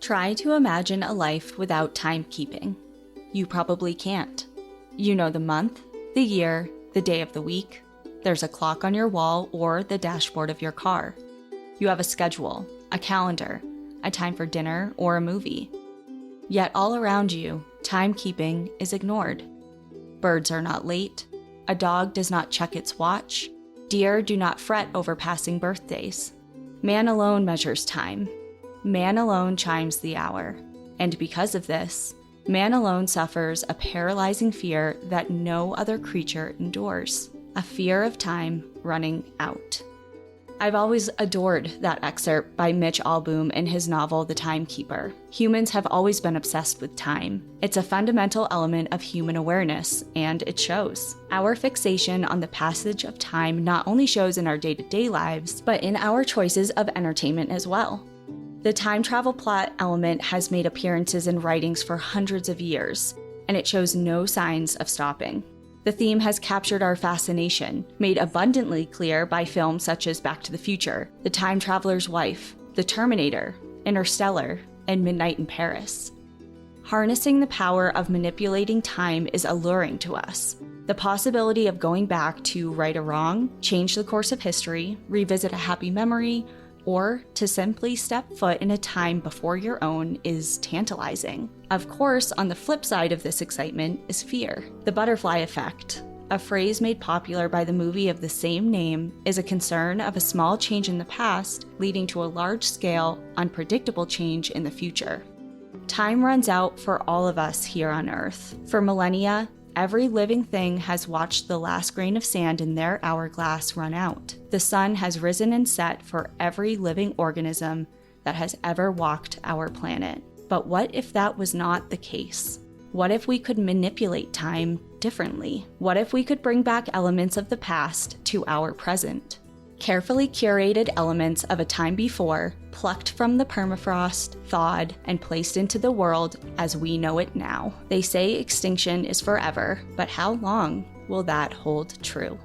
Try to imagine a life without timekeeping. You probably can't. You know the month, the year, the day of the week. There's a clock on your wall or the dashboard of your car. You have a schedule, a calendar, a time for dinner or a movie. Yet all around you, timekeeping is ignored. Birds are not late. A dog does not check its watch. Deer do not fret over passing birthdays. Man alone measures time. Man alone chimes the hour. And because of this, man alone suffers a paralyzing fear that no other creature endures, a fear of time running out. I've always adored that excerpt by Mitch Albom in his novel The Timekeeper. Humans have always been obsessed with time. It's a fundamental element of human awareness, and it shows. Our fixation on the passage of time not only shows in our day-to-day lives, but in our choices of entertainment as well. The time travel plot element has made appearances in writings for hundreds of years, and it shows no signs of stopping. The theme has captured our fascination, made abundantly clear by films such as Back to the Future, The Time Traveler's Wife, The Terminator, Interstellar, and Midnight in Paris. Harnessing the power of manipulating time is alluring to us. The possibility of going back to right a wrong, change the course of history, revisit a happy memory, or to simply step foot in a time before your own is tantalizing. Of course, on the flip side of this excitement is fear. The butterfly effect, a phrase made popular by the movie of the same name, is a concern of a small change in the past leading to a large-scale, unpredictable change in the future. Time runs out for all of us here on Earth. For millennia, every living thing has watched the last grain of sand in their hourglass run out. The sun has risen and set for every living organism that has ever walked our planet. But what if that was not the case? What if we could manipulate time differently? What if we could bring back elements of the past to our present? Carefully curated elements of a time before, plucked from the permafrost, thawed, and placed into the world as we know it now. They say extinction is forever, but how long will that hold true?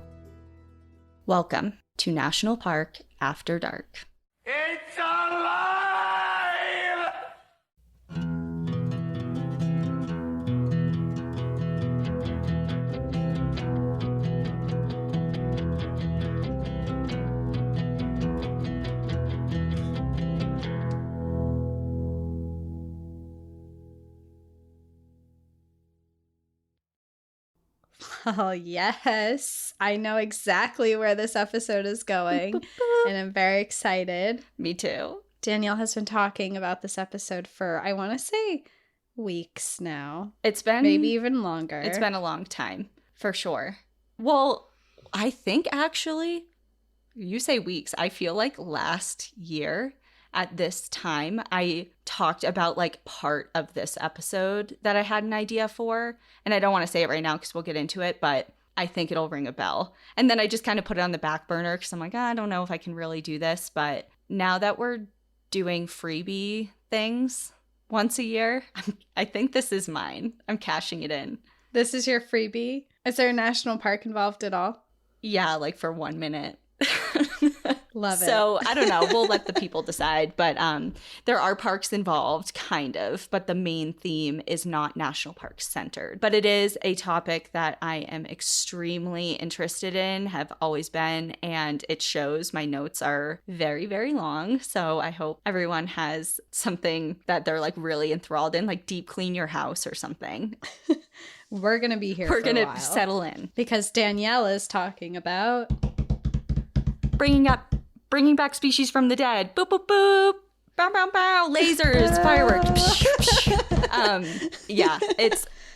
Welcome to National Park After Dark. It's alive! Oh, yes. I know exactly where this episode is going, and I'm very excited. Me too. Danielle has been talking about this episode for, I want to say, weeks now. It's been... maybe even longer. It's been a long time, for sure. Well, I think actually, you say weeks, I feel like last year at this time, I talked about like part of this episode that I had an idea for. And I don't want to say it right now because we'll get into it, but I think it'll ring a bell. And then I just kind of put it on the back burner because I'm like, I don't know if I can really do this. But now that we're doing freebie things once a year, I think this is mine. I'm cashing it in. This is your freebie? Is there a national park involved at all? Yeah, like for 1 minute. Love it. So I don't know. We'll let the people decide. But there are parks involved, kind of. But the main theme is not national park centered. But it is a topic that I am extremely interested in, have always been. And it shows my notes are very, very long. So I hope everyone has something that they're like really enthralled in, like deep clean your house or something. We're going to be here We're for a while. going to settle in. Because Danielle is talking about... Bringing back species from the dead. Boop, boop, boop. Bow, bow, bow. Lasers, fireworks. Yeah,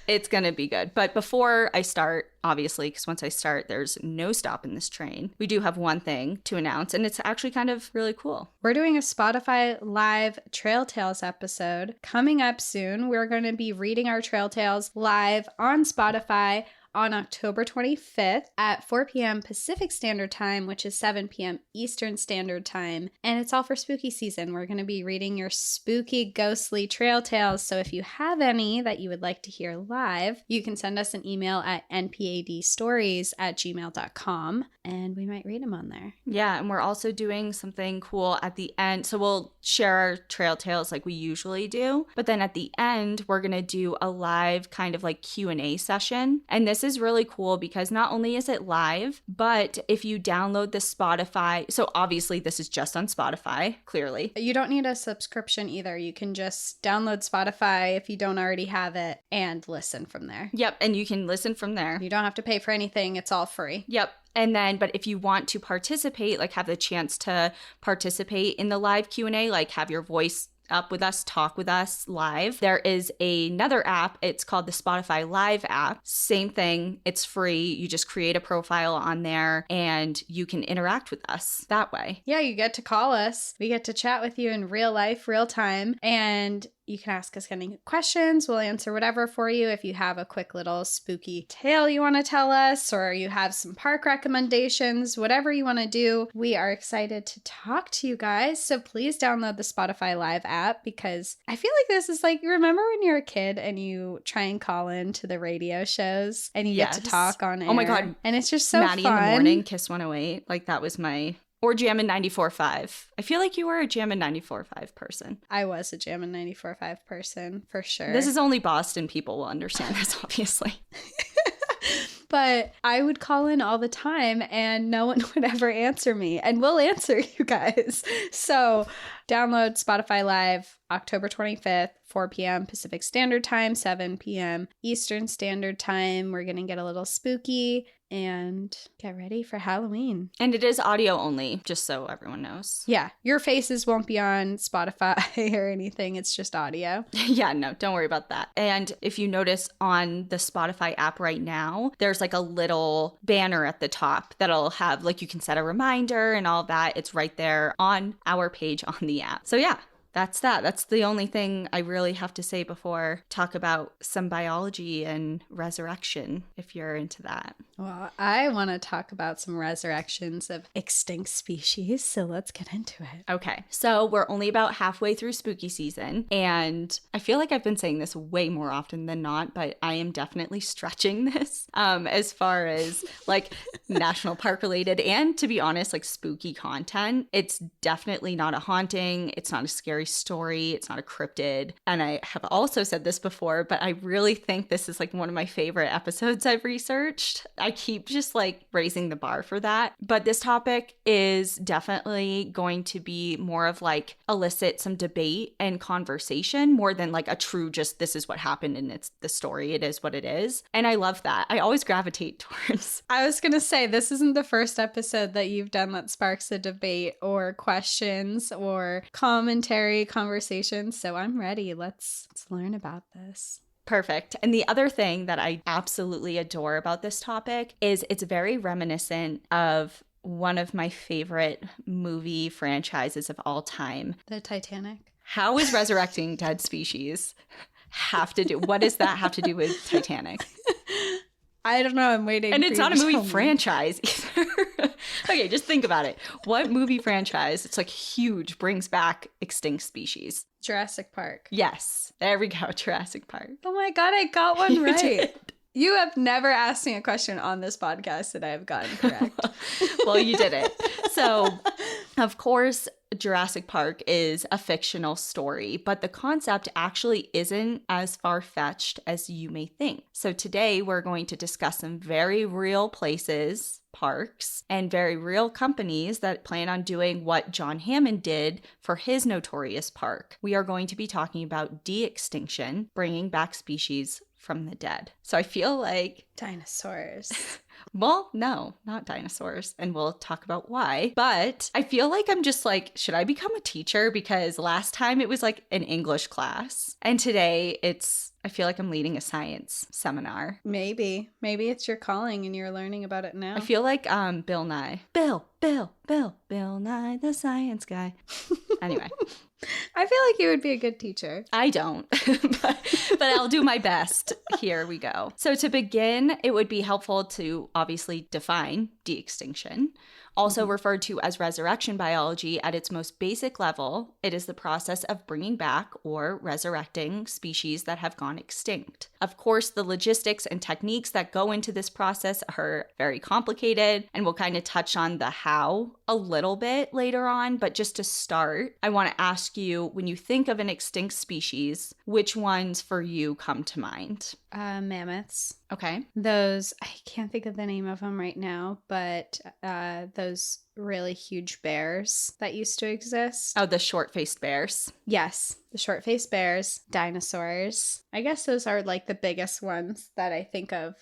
it's going to be good. But before I start, obviously, because once I start, there's no stopping this train. We do have one thing to announce, and it's actually kind of really cool. We're doing a Spotify Live Trail Tales episode coming up soon. We're going to be reading our Trail Tales live on Spotify on October 25th at 4 p.m. Pacific Standard Time, which is 7 p.m. Eastern Standard Time. And it's all for spooky season. We're going to be reading your spooky, ghostly trail tales. So if you have any that you would like to hear live, you can send us an email at npadstories@gmail.com and we might read them on there. Yeah, and we're also doing something cool at the end. So we'll share our trail tales like we usually do, but then at the end, we're going to do a live kind of like Q&A session. And this is really cool because not only is it live, but if you download the Spotify, so obviously this is just on Spotify, clearly. You don't need a subscription either. You can just download Spotify if you don't already have it and listen from there. Yep, and you can listen from there. You don't have to pay for anything. It's all free. Yep. And then, but if you want to participate, like have the chance to participate in the live Q&A, like have your voice up with us, talk with us live, there is another app. It's called the Spotify Live app. Same thing. It's free. You just create a profile on there and you can interact with us that way. Yeah, you get to call us. We get to chat with you in real life, real time. And you can ask us any questions. We'll answer whatever for you. If you have a quick little spooky tale you want to tell us, or you have some park recommendations, whatever you want to do, we are excited to talk to you guys. So please download the Spotify Live app because I feel like this is like, remember when you're a kid and you try and call in to the radio shows and you get to talk on air? Oh my God. And it's just so Maddie fun. in the Morning, Kiss 108. Like that was my... Or Jammin' 94.5. I feel like you were a Jammin' 94.5 person. I was a Jammin' 94.5 person, for sure. This is only Boston people will understand this, obviously. But I would call in all the time and no one would ever answer me. And we'll answer you guys. So download Spotify Live October 25th, 4 p.m. Pacific Standard Time, 7 p.m. Eastern Standard Time. We're going to get a little spooky and get ready for Halloween. And it is audio only, just so everyone knows. Yeah, your faces won't be on Spotify or anything. It's just audio. Yeah, no, don't worry about that. And if you notice on the Spotify app right now, there's like a little banner at the top that'll have like you can set a reminder and all that. It's right there on our page on the app. So yeah. That's that. That's the only thing I really have to say before talk about some biology and resurrection, if you're into that. Well, I want to talk about some resurrections of extinct species, so let's get into it. Okay, so we're only about halfway through spooky season, and I feel like I've been saying this way more often than not, but I am definitely stretching this as far as like national park related and, to be honest, like spooky content. It's definitely not a haunting. It's not a scary story. It's not a cryptid. And I have also said this before, but I really think this is like one of my favorite episodes I've researched. I keep just like raising the bar for that. But this topic is definitely going to be more of like elicit some debate and conversation more than like a true just this is what happened and it's the story. It is what it is. And I love that. I always gravitate towards. I was going to say, this isn't the first episode that you've done that sparks a debate or questions or commentary conversation, so I'm ready. Let's learn about this. Perfect. And the other thing that I absolutely adore about this topic is it's very reminiscent of one of my favorite movie franchises of all time. The Titanic. How is resurrecting dead species what does that have to do with Titanic? I don't know. I'm waiting. And it's not a movie franchise either. Okay, just think about it. What movie franchise, it's like huge, brings back extinct species? Jurassic Park. Yes. There we go. Jurassic Park. Oh my God, I got one You right. did. You have never asked me a question on this podcast that I have gotten correct. Well, you did it. So, of course, Jurassic Park is a fictional story, but the concept actually isn't as far-fetched as you may think. So today we're going to discuss some very real places, parks, and very real companies that plan on doing what John Hammond did for his notorious park. We are going to be talking about de-extinction, bringing back species from the dead. So I feel like... Dinosaurs. Well, no, not dinosaurs. And we'll talk about why. But I feel like I'm just like, should I become a teacher? Because last time it was like an English class. And today I feel like I'm leading a science seminar. Maybe it's your calling and you're learning about it now. I feel like Bill Nye. Bill Nye, the science guy. Anyway. I feel like you would be a good teacher. I don't, but I'll do my best. Here we go. So to begin, it would be helpful to obviously define de-extinction. Also referred to as resurrection biology, at its most basic level, it is the process of bringing back or resurrecting species that have gone extinct. Of course, the logistics and techniques that go into this process are very complicated, and we'll kind of touch on the how a little bit later on. But just to start, I want to ask you, when you think of an extinct species, which ones for you come to mind? Mammoths. Okay. Those, I can't think of the name of them right now, but those really huge bears that used to exist. Oh, the short-faced bears. Yes, the short-faced bears, dinosaurs. I guess those are like the biggest ones that I think of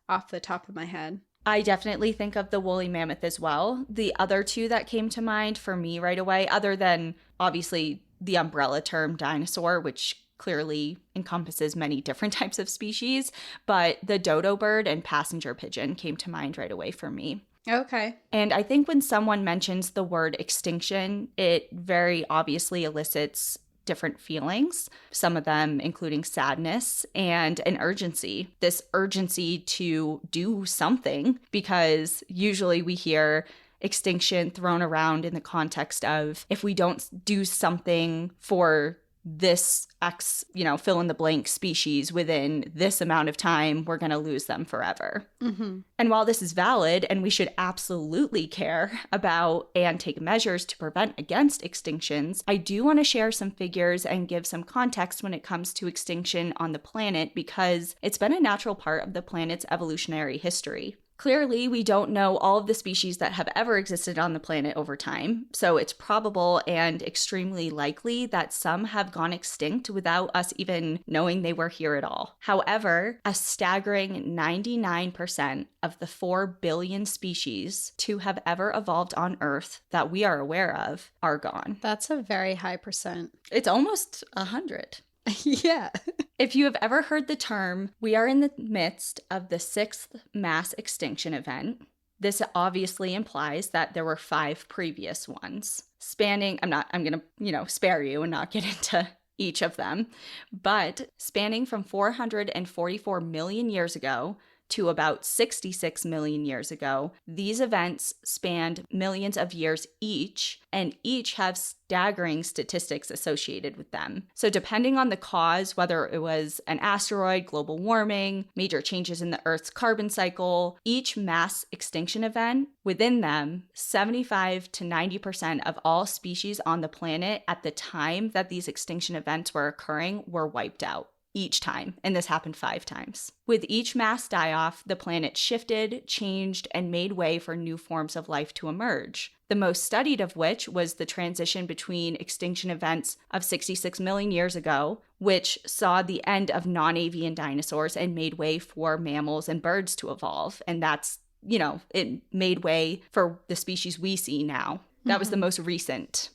off the top of my head. I definitely think of the woolly mammoth as well. The other two that came to mind for me right away, other than obviously the umbrella term dinosaur, which clearly encompasses many different types of species, but the dodo bird and passenger pigeon came to mind right away for me. Okay. And I think when someone mentions the word extinction, it very obviously elicits different feelings, some of them including sadness and an urgency. This urgency to do something, because usually we hear extinction thrown around in the context of, if we don't do something for this X, fill in the blank species within this amount of time, we're going to lose them forever. Mm-hmm. And while this is valid, and we should absolutely care about and take measures to prevent against extinctions, I do want to share some figures and give some context when it comes to extinction on the planet, because it's been a natural part of the planet's evolutionary history. Clearly, we don't know all of the species that have ever existed on the planet over time, so it's probable and extremely likely that some have gone extinct without us even knowing they were here at all. However, a staggering 99% of the 4 billion species to have ever evolved on Earth that we are aware of are gone. That's a very high percent. It's almost 100. Yeah. If you have ever heard the term, we are in the midst of the 6th mass extinction event, this obviously implies that there were 5 previous ones spanning, I'm going to, spare you and not get into each of them, but spanning from 444 million years ago to about 66 million years ago. These events spanned millions of years each, and each have staggering statistics associated with them. So depending on the cause, whether it was an asteroid, global warming, major changes in the Earth's carbon cycle, each mass extinction event, within them, 75 to 90% of all species on the planet at the time that these extinction events were occurring were wiped out. Each time, and this happened 5 times. With each mass die-off, the planet shifted, changed, and made way for new forms of life to emerge. The most studied of which was the transition between extinction events of 66 million years ago, which saw the end of non-avian dinosaurs and made way for mammals and birds to evolve. And that's, it made way for the species we see now. That was the most recent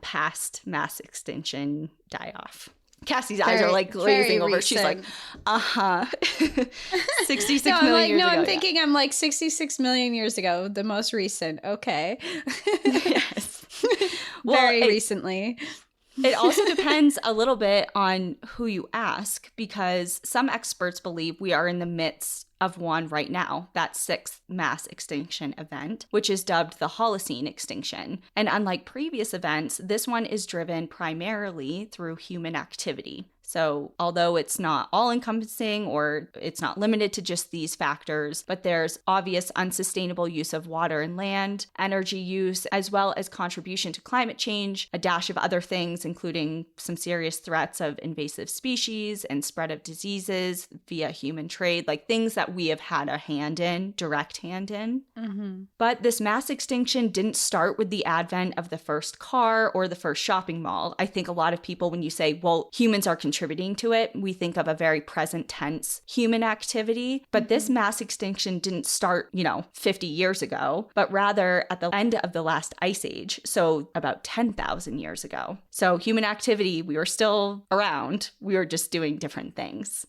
past mass extinction die-off. Cassie's eyes are like glazing over. She's like, 66 million years ago. I'm thinking, I'm like 66 million years ago, the most recent. Okay. Yes. Very recently. It also depends a little bit on who you ask, because some experts believe we are in the midst of one right now, that 6th mass extinction event, which is dubbed the Holocene extinction. And unlike previous events, this one is driven primarily through human activity. So although it's not all-encompassing or it's not limited to just these factors, but there's obvious unsustainable use of water and land, energy use, as well as contribution to climate change, a dash of other things, including some serious threats of invasive species and spread of diseases via human trade, like things that we have had a direct hand in. Mm-hmm. But this mass extinction didn't start with the advent of the first car or the first shopping mall. I think a lot of people, when you say, well, humans are contributing to it, we think of a very present tense human activity. But this mass extinction didn't start, 50 years ago, but rather at the end of the last ice age, so about 10,000 years ago. So human activity, we were still around. We were just doing different things.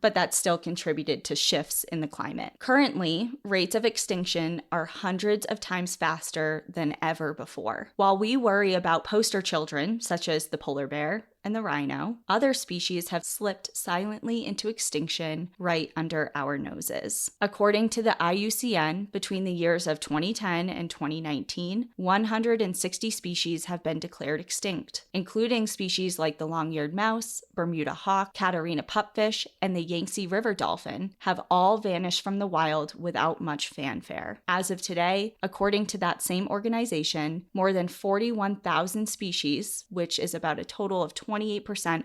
But that still contributed to shifts in the climate. Currently, rates of extinction are hundreds of times faster than ever before. While we worry about poster children, such as the polar bear and the rhino, other species have slipped silently into extinction right under our noses. According to the IUCN, between the years of 2010 and 2019, 160 species have been declared extinct, including species like the long-eared mouse, Bermuda hawk, Catarina pupfish, and the Yangtze River dolphin have all vanished from the wild without much fanfare. As of today, according to that same organization, more than 41,000 species, which is about a total of 28%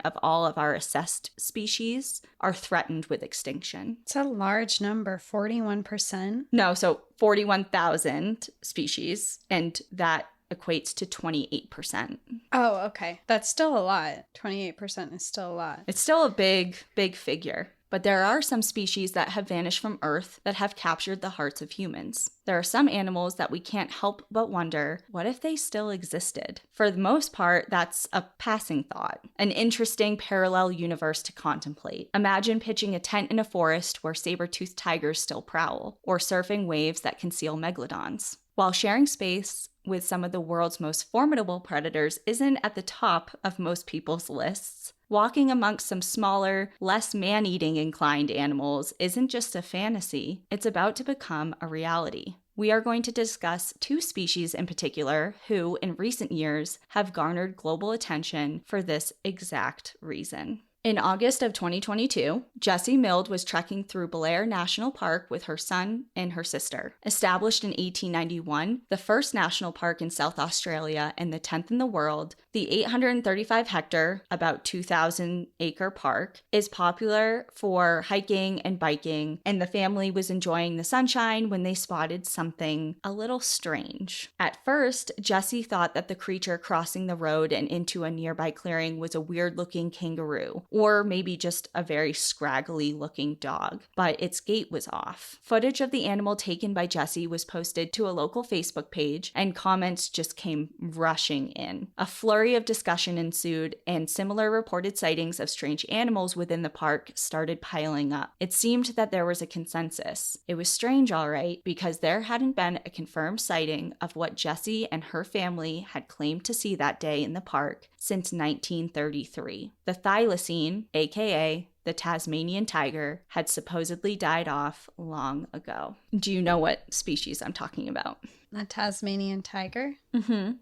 of all of our assessed species, are threatened with extinction. It's a large number, 41%. No, so 41,000 species, and that equates to 28%. Oh, okay. That's still a lot. 28% is still a lot. It's still a big, big figure. But there are some species that have vanished from Earth that have captured the hearts of humans. There are some animals that we can't help but wonder, what if they still existed? For the most part, that's a passing thought, an interesting parallel universe to contemplate. Imagine pitching a tent in a forest where saber-toothed tigers still prowl, or surfing waves that conceal megalodons. While sharing space with some of the world's most formidable predators isn't at the top of most people's lists, walking amongst some smaller, less man-eating inclined animals isn't just a fantasy, it's about to become a reality. We are going to discuss two species in particular who, in recent years, have garnered global attention for this exact reason. In August of 2022, Jessie Mild was trekking through Belair National Park with her son and her sister. Established in 1891, the first national park in South Australia and the 10th in the world, the 835-hectare, about 2,000-acre park is popular for hiking and biking, and the family was enjoying the sunshine when they spotted something a little strange. At first, Jessie thought that the creature crossing the road and into a nearby clearing was a weird-looking kangaroo, or maybe just a very scraggly-looking dog, but its gait was off. Footage of the animal taken by Jessie was posted to a local Facebook page, and comments just came rushing in. A flurry of discussion ensued, and similar reported sightings of strange animals within the park started piling up. It seemed that there was a consensus. It was strange, all right, because there hadn't been a confirmed sighting of what Jessie and her family had claimed to see that day in the park since 1933. The thylacine, aka the Tasmanian tiger, had supposedly died off long ago. Do you know what species I'm talking about? A Tasmanian tiger? Mm-hmm.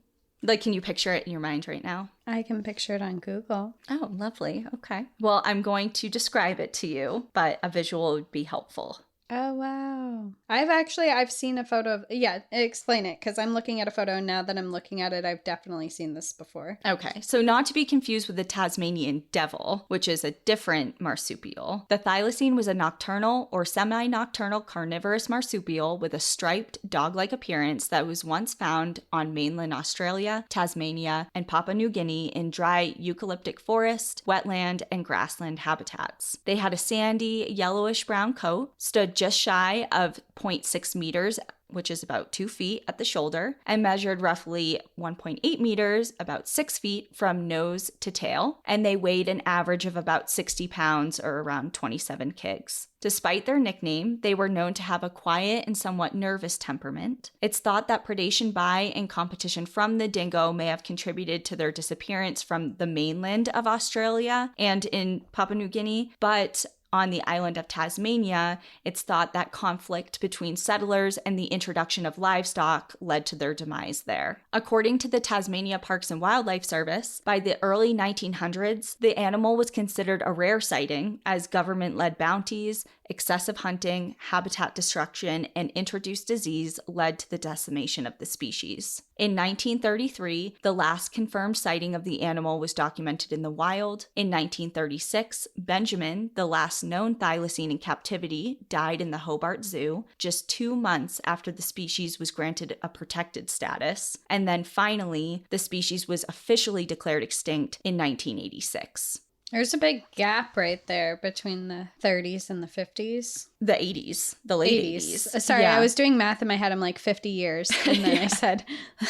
Like, can you picture it in your mind right now? I can picture it on Google. Oh, lovely. Okay. Well, I'm going to describe it to you, but a visual would be helpful. Oh, wow. I've seen a photo of, explain it, because I'm looking at a photo, and now that I'm looking at it, I've definitely seen this before. Okay, so not to be confused with the Tasmanian devil, which is a different marsupial. The thylacine was a nocturnal or semi-nocturnal carnivorous marsupial with a striped dog-like appearance that was once found on mainland Australia, Tasmania, and Papua New Guinea in dry eucalyptic forest, wetland, and grassland habitats. They had a sandy, yellowish-brown coat, stood just shy of 0.6 meters, which is about 2 feet at the shoulder, and measured roughly 1.8 meters, about 6 feet from nose to tail, and they weighed an average of about 60 pounds or around 27 kgs. Despite their nickname, they were known to have a quiet and somewhat nervous temperament. It's thought that predation by and competition from the dingo may have contributed to their disappearance from the mainland of Australia and in Papua New Guinea, but on the island of Tasmania, it's thought that conflict between settlers and the introduction of livestock led to their demise there. According to the Tasmania Parks and Wildlife Service, by the early 1900s, the animal was considered a rare sighting as government-led bounties, excessive hunting, habitat destruction, and introduced disease led to the decimation of the species. In 1933, the last confirmed sighting of the animal was documented in the wild. In 1936, Benjamin, the last known thylacine in captivity, died in the Hobart Zoo just 2 months after the species was granted a protected status. And then finally, the species was officially declared extinct in 1986. There's a big gap right there between the 30s and the 50s. The 80s, the late 80s. Sorry, yeah. I was doing math in my head. I'm like 50 years. And then I said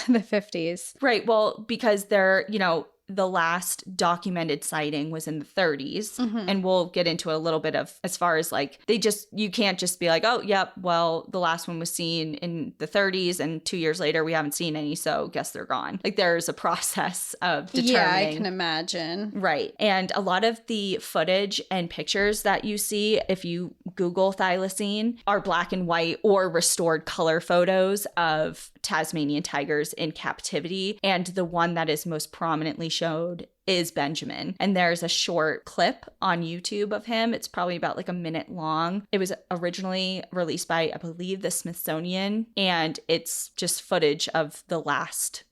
the 50s. Right. Well, because they're, the last documented sighting was in the 30s. And we'll get into a little bit of as far as like you can't just be like, oh, yep, well, the last one was seen in the 30s and 2 years later we haven't seen any, so guess they're gone. Like there's a process of determining. Yeah, I can imagine. Right. And a lot of the footage and pictures that you see, if you Google thylacine, are black and white or restored color photos of Tasmanian tigers in captivity. And the one that is most prominently showed is Benjamin. And there's a short clip on YouTube of him. It's probably about like a minute long. It was originally released by, I believe, the Smithsonian. And it's just footage of the last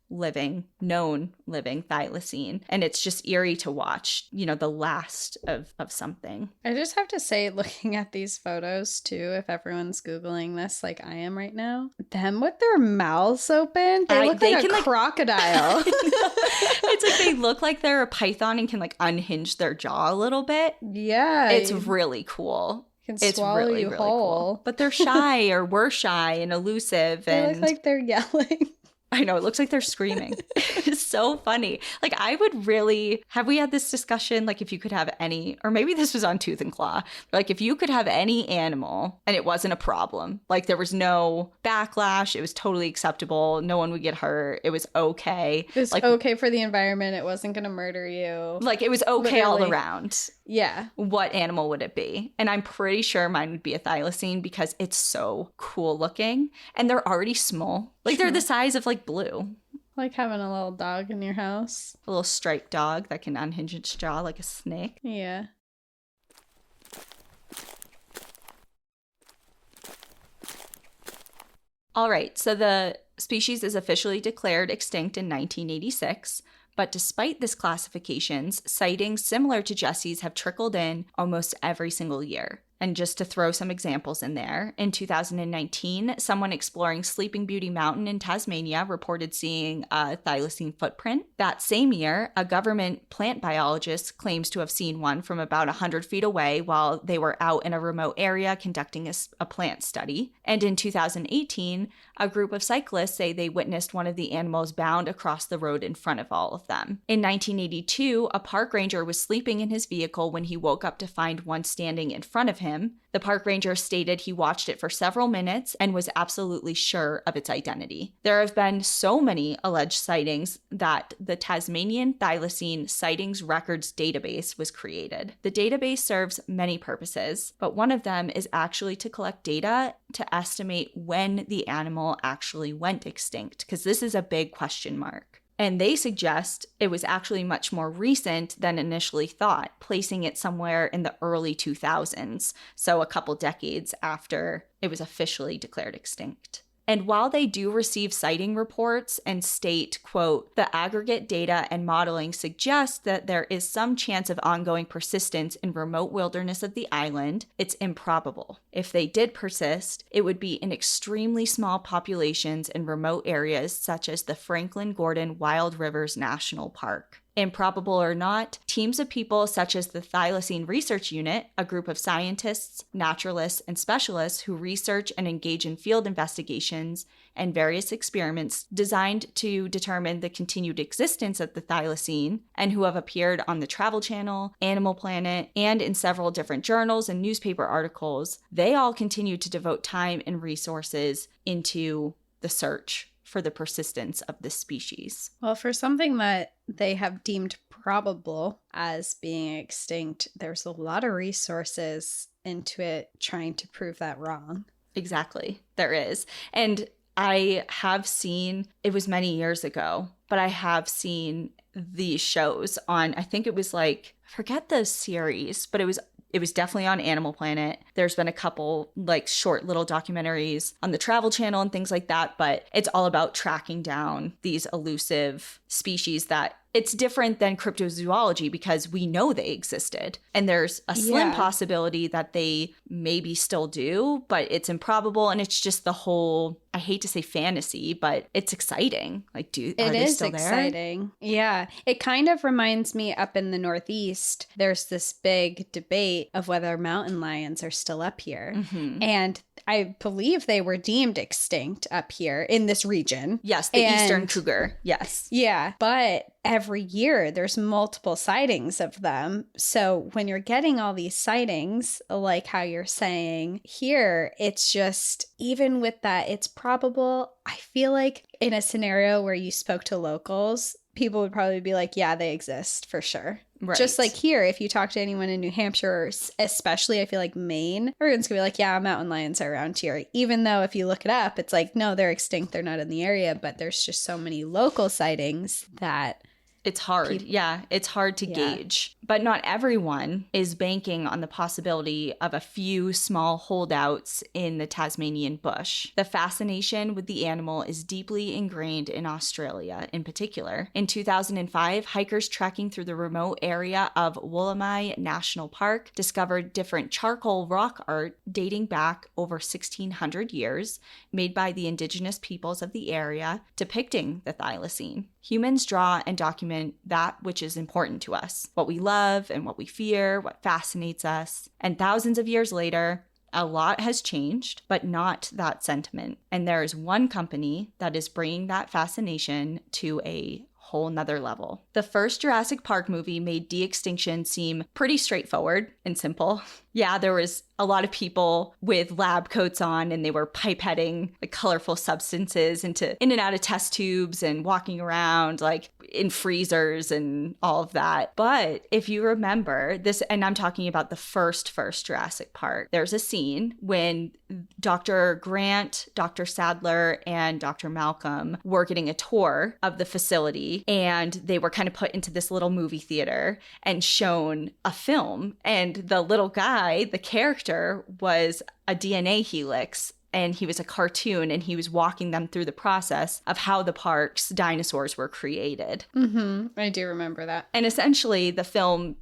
known living thylacine. And it's just eerie to watch, the last of something. I just have to say, looking at these photos too, if everyone's Googling this like I am right now, them with their mouths open, they look like a crocodile. It's like they look like they're a python and can like unhinge their jaw a little bit. Yeah. It's really cool. Can swallow you really whole. Cool. But they're shy or were shy and elusive. They look like they're yelling. I know, it looks like they're screaming. It's so funny. Like, I would really, have we had this discussion, like, if you could have any, or maybe this was on Tooth and Claw, like, if you could have any animal and it wasn't a problem, like, there was no backlash, it was totally acceptable, no one would get hurt, it was okay. It was like, okay for the environment, it wasn't going to murder you. Like, it was okay all around. Yeah. What animal would it be? And I'm pretty sure mine would be a thylacine because it's so cool looking. And they're already small. Like, they're the size of, like, Blue. Like having a little dog in your house. A little striped dog that can unhinge its jaw like a snake. Yeah. All right, so the species is officially declared extinct in 1986. But despite this classifications, sightings similar to Jesse's have trickled in almost every single year. And just to throw some examples in there, in 2019, someone exploring Sleeping Beauty Mountain in Tasmania reported seeing a thylacine footprint. That same year, a government plant biologist claims to have seen one from about 100 feet away while they were out in a remote area conducting a plant study. And in 2018, a group of cyclists say they witnessed one of the animals bound across the road in front of all of them. In 1982, a park ranger was sleeping in his vehicle when he woke up to find one standing in front of him. The park ranger stated he watched it for several minutes and was absolutely sure of its identity. There have been so many alleged sightings that the Tasmanian Thylacine Sightings Records Database was created. The database serves many purposes, but one of them is actually to collect data to estimate when the animal actually went extinct, because this is a big question mark. And they suggest it was actually much more recent than initially thought, placing it somewhere in the early 2000s, so a couple decades after it was officially declared extinct. And while they do receive sighting reports and state, quote, the aggregate data and modeling suggest that there is some chance of ongoing persistence in remote wilderness of the island, it's improbable. If they did persist, it would be in extremely small populations in remote areas such as the Franklin-Gordon Wild Rivers National Park. Improbable or not, teams of people such as the Thylacine Research Unit, a group of scientists, naturalists, and specialists who research and engage in field investigations and various experiments designed to determine the continued existence of the thylacine, and who have appeared on the Travel Channel, Animal Planet, and in several different journals and newspaper articles, they all continue to devote time and resources into the search for the persistence of this species. Well, for something that they have deemed probable as being extinct, there's a lot of resources into it trying to prove that wrong. Exactly. There is. And I have seen, it was many years ago, but I have seen these shows on, I think it was like, I forget the series, but it was definitely on Animal Planet. There's been a couple like short little documentaries on the Travel Channel and things like that, but it's all about tracking down these elusive species that it's different than cryptozoology because we know they existed. And there's a slim possibility that they maybe still do, but it's improbable. And it's just the whole, I hate to say fantasy, but it's exciting. Like, are they still there? It is exciting. Yeah. It kind of reminds me up in the Northeast, there's this big debate of whether mountain lions are still up here. Mm-hmm. And I believe they were deemed extinct up here in this region. Yes, the eastern cougar. Yes. Yeah. But every year there's multiple sightings of them. So when you're getting all these sightings, like how you're saying here, it's just, even with that, it's probable. I feel like in a scenario where you spoke to locals, people would probably be like, yeah, they exist for sure. Right. Just like here, if you talk to anyone in New Hampshire, or especially I feel like Maine, everyone's gonna be like, yeah, mountain lions are around here. Even though if you look it up, it's like, no, they're extinct. They're not in the area. But there's just so many local sightings that it's hard. Yeah, it's hard to gauge. But not everyone is banking on the possibility of a few small holdouts in the Tasmanian bush. The fascination with the animal is deeply ingrained in Australia in particular. In 2005, hikers trekking through the remote area of Woolamai National Park discovered different charcoal rock art dating back over 1,600 years, made by the indigenous peoples of the area, depicting the thylacine. Humans draw and document that which is important to us, what we love and what we fear, what fascinates us. And thousands of years later, a lot has changed, but not that sentiment. And there is one company that is bringing that fascination to a whole nother level. The first Jurassic Park movie made de-extinction seem pretty straightforward and simple. Yeah, there was a lot of people with lab coats on and they were pipetting like colorful substances in and out of test tubes and walking around like in freezers and all of that. But if you remember this, and I'm talking about the first Jurassic Park, there's a scene when Dr. Grant, Dr. Sadler, and Dr. Malcolm were getting a tour of the facility, and they were kind of put into this little movie theater and shown a film. And the little guy, the character, was a DNA helix, and he was a cartoon, and he was walking them through the process of how the park's dinosaurs were created. Mm-hmm. I do remember that. And essentially the film,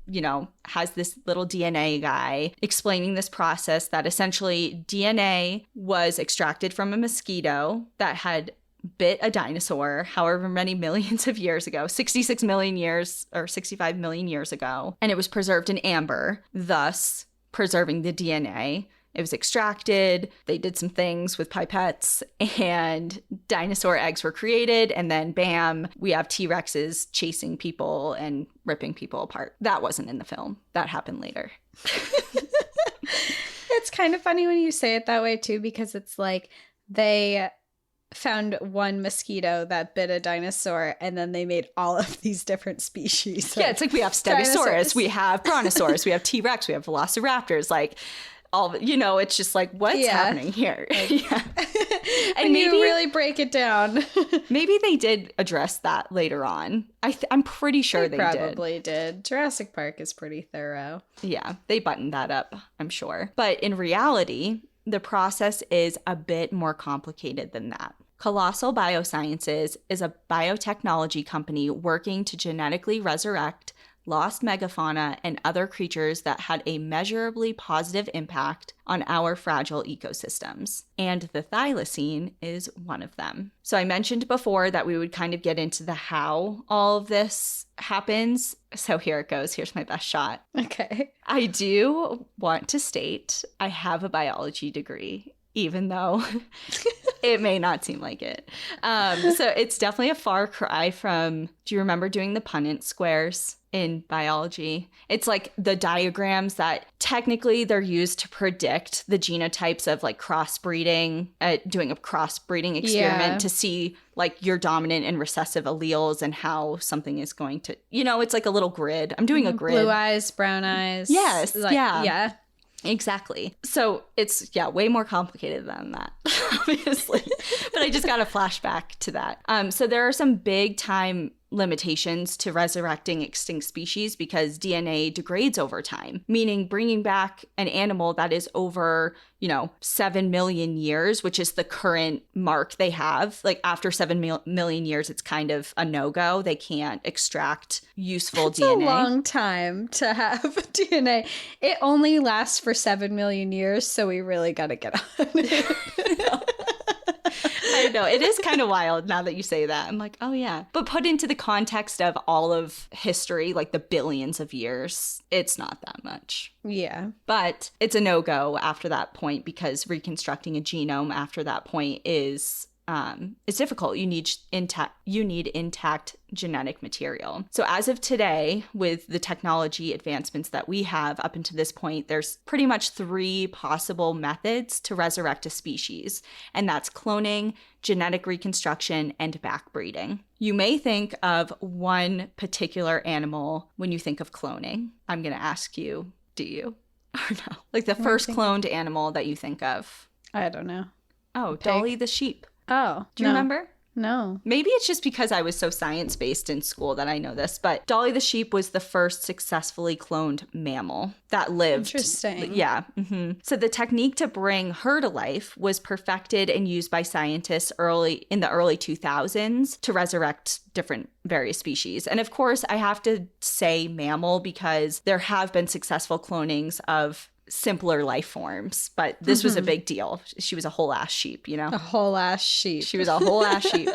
has this little DNA guy explaining this process that essentially DNA was extracted from a mosquito that had bit a dinosaur however many millions of years ago, 66 million years or 65 million years ago, and it was preserved in amber, thus preserving the DNA. It was extracted, they did some things with pipettes, and dinosaur eggs were created, and then bam, we have T-Rexes chasing people and ripping people apart. That wasn't in the film. That happened later. It's kind of funny when you say it that way too, because it's like they found one mosquito that bit a dinosaur, and then they made all of these different species. Yeah, it's like we have Stegosaurus, we have Brontosaurus, we have T-Rex, we have Velociraptors, like all of, it's just like, what's happening here? Yeah. And maybe you really break it down. Maybe they did address that later on. I'm pretty sure they probably did. Jurassic Park is pretty thorough. Yeah, they buttoned that up, I'm sure. But in reality, the process is a bit more complicated than that. Colossal Biosciences is a biotechnology company working to genetically resurrect lost megafauna and other creatures that had a measurably positive impact on our fragile ecosystems. And the thylacine is one of them. So I mentioned before that we would kind of get into the how all of this happens. So here it goes. Here's my best shot. Okay. I do want to state I have a biology degree, even though it may not seem like it. So it's definitely a far cry from, do you remember doing the Punnett squares in biology? It's like the diagrams that technically they're used to predict the genotypes of like crossbreeding, doing a crossbreeding experiment to see like your dominant and recessive alleles and how something is going to, it's like a little grid. I'm doing a grid. Blue eyes, brown eyes. Yes. Yeah. Yeah. Exactly. So it's, way more complicated than that, obviously. But I just got a flashback to that. So there are some big time limitations to resurrecting extinct species because DNA degrades over time, meaning bringing back an animal that is over, 7 million years, which is the current mark they have. Like after 7 million years, it's kind of a no-go. They can't extract useful It's DNA. It's a long time to have DNA. It only lasts for 7 million years, so we really got to get on it. I know. It is kind of wild now that you say that. I'm like, oh yeah. But put into the context of all of history, like the billions of years, it's not that much. Yeah. But it's a no-go after that point because reconstructing a genome after that point is it's difficult. You need intact genetic material. So as of today, with the technology advancements that we have up until this point, there's pretty much 3 possible methods to resurrect a species, and that's cloning, genetic reconstruction, and backbreeding. You may think of one particular animal when you think of cloning. I'm going to ask you, do you? Or no? Like the first cloned animal that you think of. I don't know. Oh, Dolly the sheep. Oh, do you remember? No. Maybe it's just because I was so science-based in school that I know this, but Dolly the sheep was the first successfully cloned mammal that lived. Interesting. Yeah. Mm-hmm. So the technique to bring her to life was perfected and used by scientists in the early 2000s to resurrect different various species. And of course, I have to say mammal because there have been successful clonings of simpler life forms, but this was a big deal. She was a whole ass sheep, you know? A whole ass sheep. She was a whole ass sheep.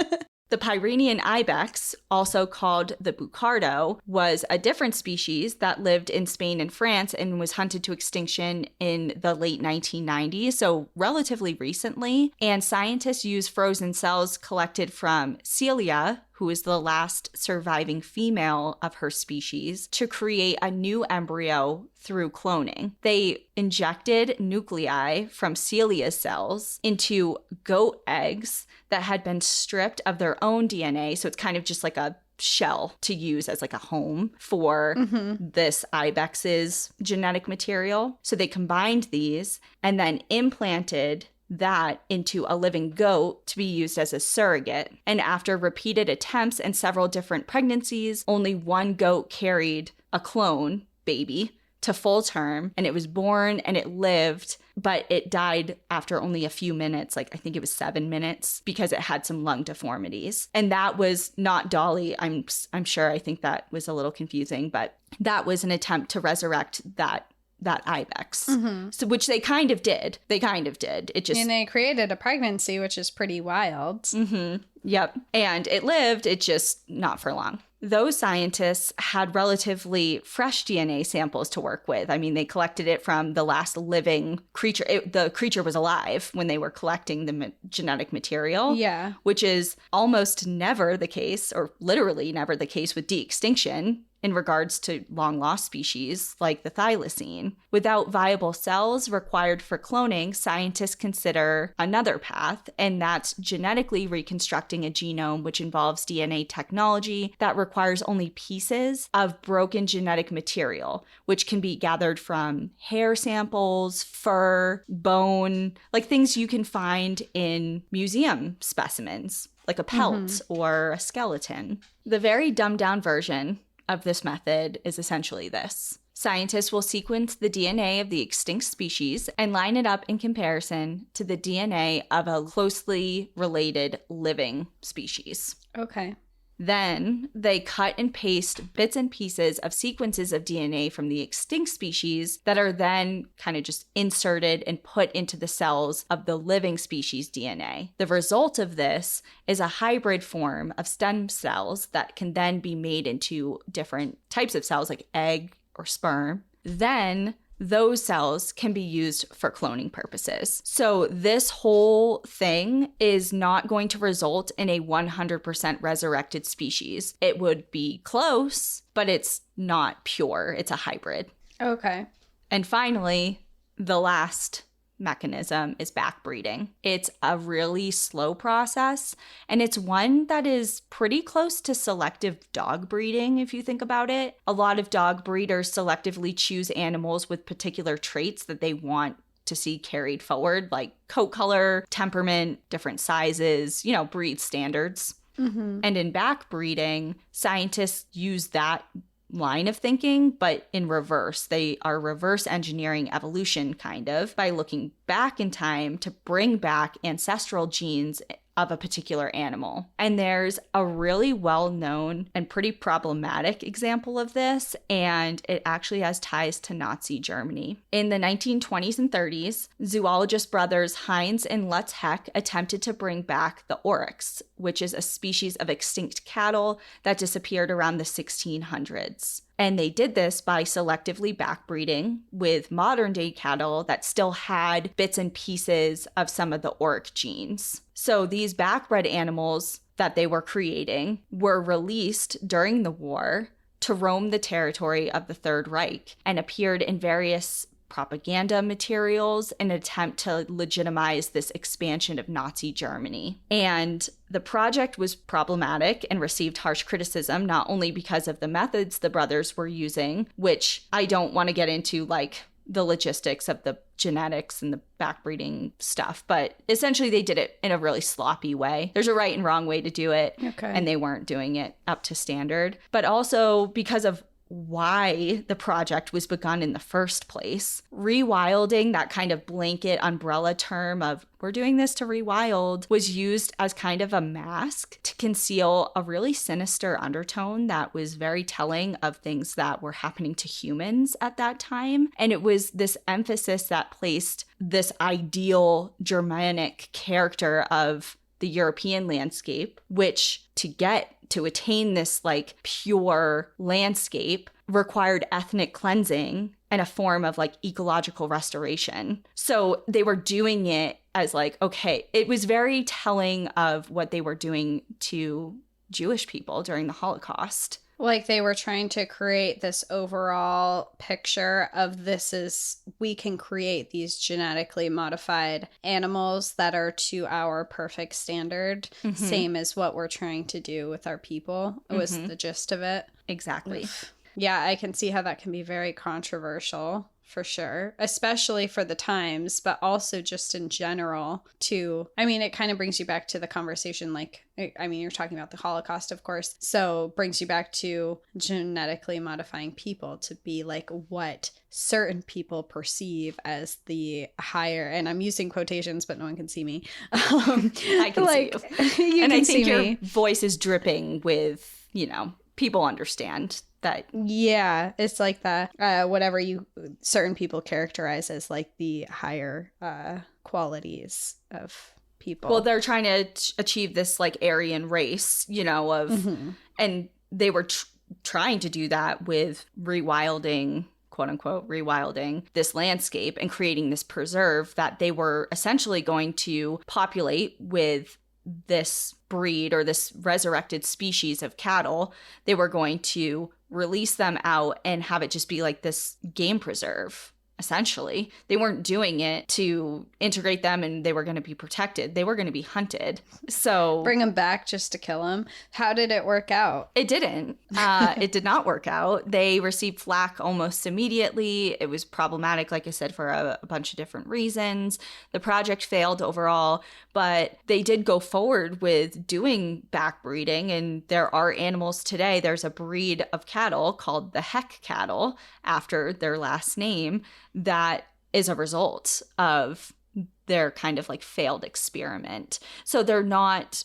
The Pyrenean ibex, also called the bucardo, was a different species that lived in Spain and France and was hunted to extinction in the late 1990s, so relatively recently. And scientists used frozen cells collected from Celia, who is the last surviving female of her species, to create a new embryo through cloning. They injected nuclei from Celia's cells into goat eggs that had been stripped of their own DNA. So it's kind of just like a shell to use as like a home for this ibex's genetic material. So they combined these and then implanted that into a living goat to be used as a surrogate. And after repeated attempts and several different pregnancies, only one goat carried a clone baby to full term, and it was born and it lived, but it died after only a few minutes, like I think it was 7 minutes, because it had some lung deformities. And that was not Dolly. I'm sure, I think that was a little confusing, but that was an attempt to resurrect that ibex. So, which they kind of did. It just... And they created a pregnancy, which is pretty wild. Yep. And it lived, it just not for long. Those scientists had relatively fresh DNA samples to work with. I mean, they collected it from the last living creature. The creature was alive when they were collecting the genetic material. Yeah. Which is almost never the case, or literally never the case with de-extinction in regards to long-lost species like the thylacine. Without viable cells required for cloning, scientists consider another path, and that's genetically reconstructing a genome, which involves DNA technology that requires only pieces of broken genetic material, which can be gathered from hair samples, fur, bone, like things you can find in museum specimens, like a pelt or a skeleton. The very dumbed-down version of this method is essentially this. Scientists will sequence the DNA of the extinct species and line it up in comparison to the DNA of a closely related living species. Okay. Then they cut and paste bits and pieces of sequences of DNA from the extinct species that are then kind of just inserted and put into the cells of the living species DNA. The result of this is a hybrid form of stem cells that can then be made into different types of cells like egg or sperm. Then those cells can be used for cloning purposes. So this whole thing is not going to result in a 100% resurrected species. It would be close, but it's not pure. It's a hybrid. Okay. And finally, the last mechanism is backbreeding. It's a really slow process, and it's one that is pretty close to selective dog breeding, if you think about it. A lot of dog breeders selectively choose animals with particular traits that they want to see carried forward, like coat color, temperament, different sizes, breed standards. And in backbreeding, scientists use that line of thinking, but in reverse. They are reverse engineering evolution, kind of, by looking back in time to bring back ancestral genes of a particular animal. And there's a really well-known and pretty problematic example of this, and it actually has ties to Nazi Germany. In the 1920s and 30s, zoologist brothers Heinz and Lutz Heck attempted to bring back the oryx, which is a species of extinct cattle that disappeared around the 1600s. And they did this by selectively backbreeding with modern day cattle that still had bits and pieces of some of the auric genes. So these backbred animals that they were creating were released during the war to roam the territory of the Third Reich and appeared in various propaganda materials in an attempt to legitimize this expansion of Nazi Germany. And the project was problematic and received harsh criticism, not only because of the methods the brothers were using, which I don't want to get into, like the logistics of the genetics and the backbreeding stuff, but essentially they did it in a really sloppy way. There's a right and wrong way to do it, and they weren't doing it up to standard. But also because of why the project was begun in the first place. Rewilding, that kind of blanket umbrella term of we're doing this to rewild, was used as kind of a mask to conceal a really sinister undertone that was very telling of things that were happening to humans at that time. And it was this emphasis that placed this ideal Germanic character of the European landscape, which to attain this like pure landscape required ethnic cleansing and a form of like ecological restoration. So they were doing it as like, okay, it was very telling of what they were doing to Jewish people during the Holocaust. Like they were trying to create this overall picture of we can create these genetically modified animals that are to our perfect standard, same as what we're trying to do with our people. It was the gist of it. Exactly. Yeah, I can see how that can be very controversial. For sure, especially for the times, but also just in general too. I mean, it kind of brings you back to the conversation, like, I mean, you're talking about the Holocaust, of course, so brings you back to genetically modifying people to be like what certain people perceive as the higher, and I'm using quotations, but no one can see me. I can see you. You and can I think see your me. voice is dripping with, people understand that. Yeah, it's like the whatever certain people characterize as like the higher qualities of people. Well, they're trying to achieve this like Aryan race, and they were trying to do that with rewilding, quote unquote, rewilding this landscape and creating this preserve that they were essentially going to populate with this breed or this resurrected species of cattle. They were going to release them out and have it just be like this game preserve. Essentially, they weren't doing it to integrate them and they were going to be protected. They were going to be hunted. So bring them back just to kill them. How did it work out? It didn't. It did not work out. They received flack almost immediately. It was problematic, like I said, for a bunch of different reasons. The project failed overall, but they did go forward with doing backbreeding. And there are animals today. There's a breed of cattle called the Heck cattle after their last name that is a result of their kind of like failed experiment. So they're not,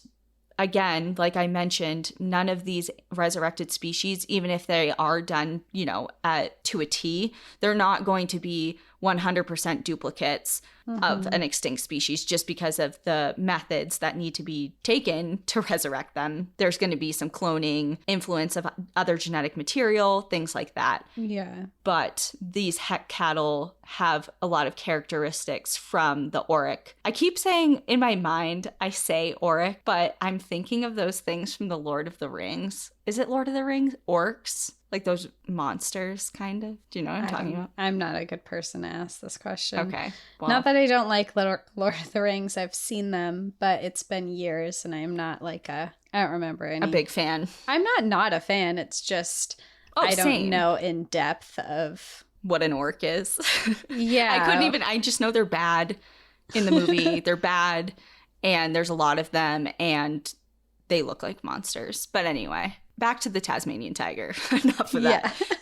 again, like I mentioned, none of these resurrected species, even if they are done, to a T, they're not going to be 100% duplicates of an extinct species just because of the methods that need to be taken to resurrect them. There's going to be some cloning, influence of other genetic material, things like that. Yeah. But these Heck cattle have a lot of characteristics from the auric. I keep saying in my mind, I say auric, but I'm thinking of those things from the Lord of the Rings. Is it Lord of the Rings? Orcs? Like those monsters, kind of? Do you know what I'm talking about? I'm not a good person to ask this question. Okay. Well, not that I don't like Lord of the Rings. I've seen them, but it's been years and I'm not like I don't remember any. A big fan. I'm not a fan. It's just, I don't know in depth of what an orc is. Yeah. I just know they're bad in the movie. They're bad and there's a lot of them and they look like monsters. But anyway, back to the Tasmanian tiger. Enough of that. Yeah.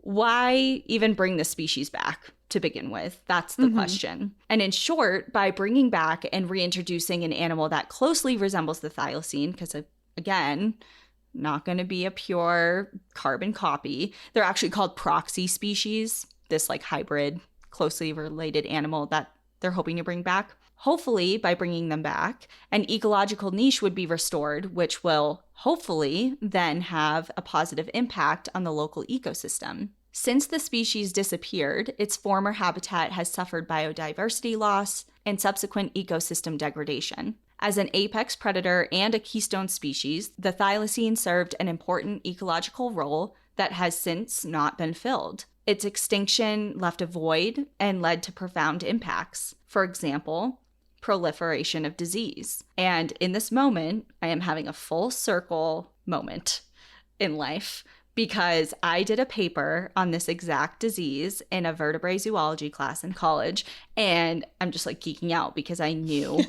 Why even bring the species back to begin with? That's the question. And in short, by bringing back and reintroducing an animal that closely resembles the thylacine, because again, not going to be a pure carbon copy. They're actually called proxy species, this like hybrid closely related animal that they're hoping to bring back. Hopefully, by bringing them back, an ecological niche would be restored, which will hopefully then have a positive impact on the local ecosystem. Since the species disappeared, its former habitat has suffered biodiversity loss and subsequent ecosystem degradation. As an apex predator and a keystone species, the thylacine served an important ecological role that has since not been filled. Its extinction left a void and led to profound impacts. For example, proliferation of disease. And in this moment, I am having a full circle moment in life because I did a paper on this exact disease in a vertebrate zoology class in college. And I'm just like geeking out because I knew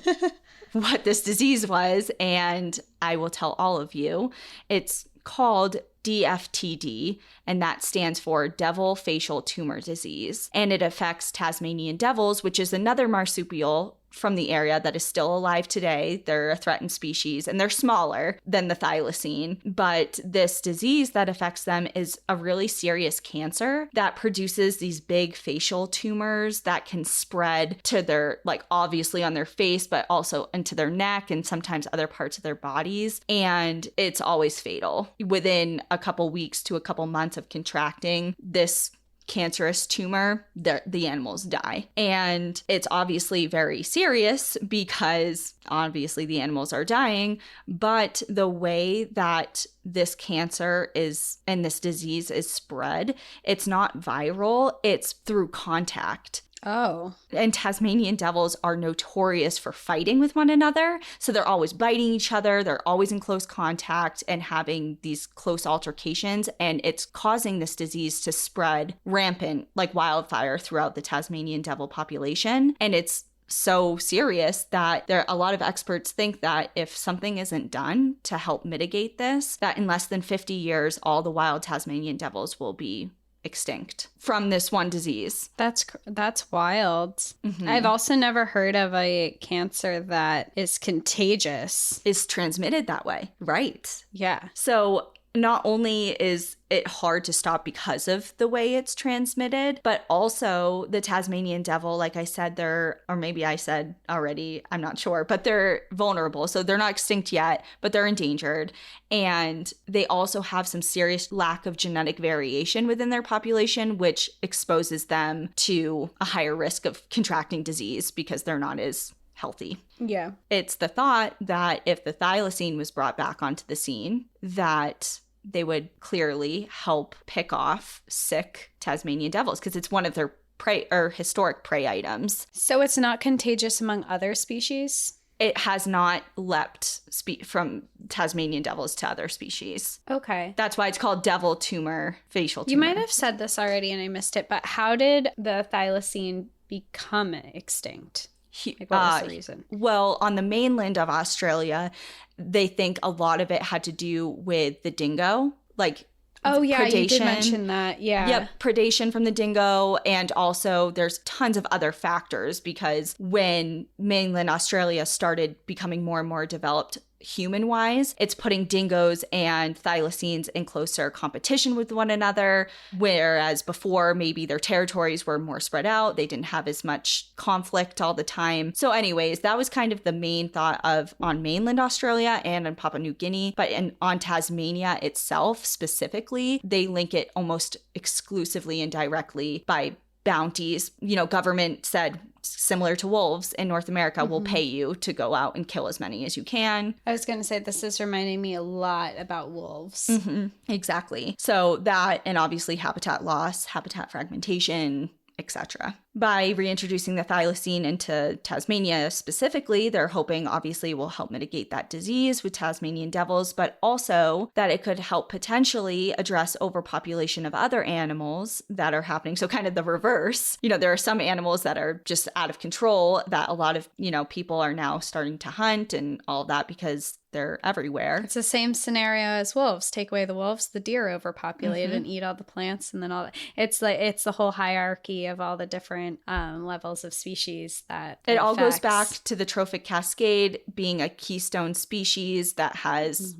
what this disease was. And I will tell all of you, it's called DFTD, and that stands for devil facial tumor disease. And it affects Tasmanian devils, which is another marsupial from the area that is still alive today. They're a threatened species and they're smaller than the thylacine. But this disease that affects them is a really serious cancer that produces these big facial tumors that can spread to their, like obviously on their face, but also into their neck and sometimes other parts of their bodies. And it's always fatal. Within a couple weeks to a couple months of contracting this cancerous tumor, the animals die. And it's obviously very serious because obviously the animals are dying, but the way that this cancer is and this disease is spread, it's not viral, it's through contact. Oh. And Tasmanian devils are notorious for fighting with one another. So they're always biting each other. They're always in close contact and having these close altercations. And it's causing this disease to spread rampant like wildfire throughout the Tasmanian devil population. And it's so serious that a lot of experts think that if something isn't done to help mitigate this, that in less than 50 years, all the wild Tasmanian devils will be extinct from this one disease. That's wild. Mm-hmm. I've also never heard of a cancer that is contagious. Is transmitted that way. Right. Yeah. So not only is it hard to stop because of the way it's transmitted, but also the Tasmanian devil, like I said, or maybe I said already, I'm not sure, but they're vulnerable. So they're not extinct yet, but they're endangered. And they also have some serious lack of genetic variation within their population, which exposes them to a higher risk of contracting disease because they're not as healthy. Yeah. It's the thought that if the thylacine was brought back onto the scene, that they would clearly help pick off sick Tasmanian devils because it's one of their prey or historic prey items. So it's not contagious among other species? It has not leapt from Tasmanian devils to other species. Okay. That's why it's called devil tumor, facial tumor. You might have said this already and I missed it, but how did the thylacine become extinct? Like, what was the reason? Well, on the mainland of Australia, they think a lot of it had to do with the dingo, like predation. You did mention that. Yeah. Yep, predation from the dingo, and also there's tons of other factors because when mainland Australia started becoming more and more developed human-wise, it's putting dingoes and thylacines in closer competition with one another, whereas before maybe their territories were more spread out, they didn't have as much conflict all the time. So anyways, that was kind of the main thought of on mainland Australia and on Papua New Guinea, but on Tasmania itself specifically, they link it almost exclusively and directly by bounties. You know, government said, similar to wolves in North America, will pay you to go out and kill as many as you can. I was going to say, this is reminding me a lot about wolves. Mm-hmm. Exactly. So that, and obviously habitat loss, habitat fragmentation, etc. By reintroducing the thylacine into Tasmania specifically, they're hoping obviously will help mitigate that disease with Tasmanian devils, but also that it could help potentially address overpopulation of other animals that are happening. So kind of the reverse. You know, there are some animals that are just out of control that a lot of, people are now starting to hunt and all that because they're everywhere. It's the same scenario as wolves. Take away the wolves, the deer overpopulate and eat all the plants and then all that. It's the whole hierarchy of all the different different levels of species that it all goes affects. back to the trophic cascade being a keystone species that has,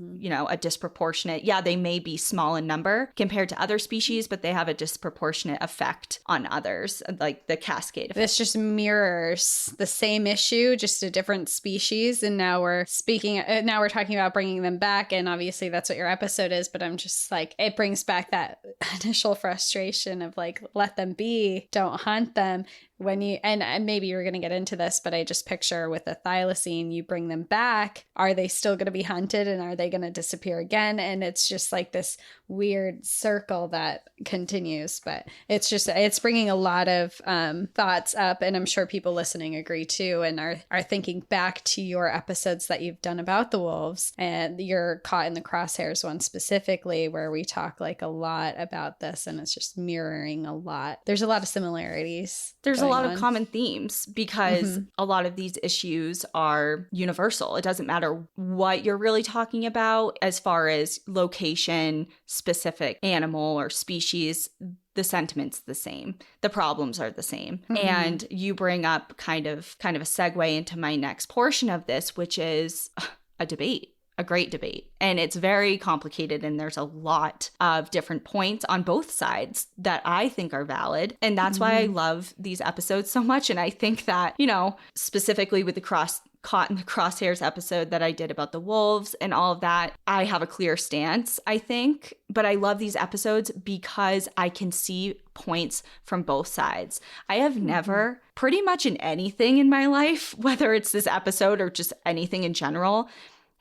a disproportionate, they may be small in number compared to other species, but they have a disproportionate effect on others, like the cascade effect. This just mirrors the same issue, just a different species. And now we're talking about bringing them back. And obviously that's what your episode is. But I'm just like, it brings back that initial frustration of like, let them be, don't hunt them. And maybe you're going to get into this, but I just picture with the thylacine, you bring them back. Are they still going to be hunted and are they going to disappear again? And it's just like this weird circle that continues, but it's bringing a lot of thoughts up. And I'm sure people listening agree too, and are thinking back to your episodes that you've done about the wolves, and you're Caught in the Crosshairs one specifically, where we talk like a lot about this, and it's just mirroring a lot. There's a lot of similarities. There's a lot of common themes because a lot of these issues are universal. It doesn't matter what you're really talking about as far as location, specific animal or species. The sentiment's the same. The problems are the same. And you bring up kind of a segue into my next portion of this, which is a debate. A great debate. And it's very complicated, and there's a lot of different points on both sides that I think are valid. And that's why I love these episodes so much. And I think that, specifically with the Caught in the Crosshairs episode that I did about the wolves and all of that, I have a clear stance, I think. But I love these episodes because I can see points from both sides. I have never, pretty much in anything in my life, whether it's this episode or just anything in general,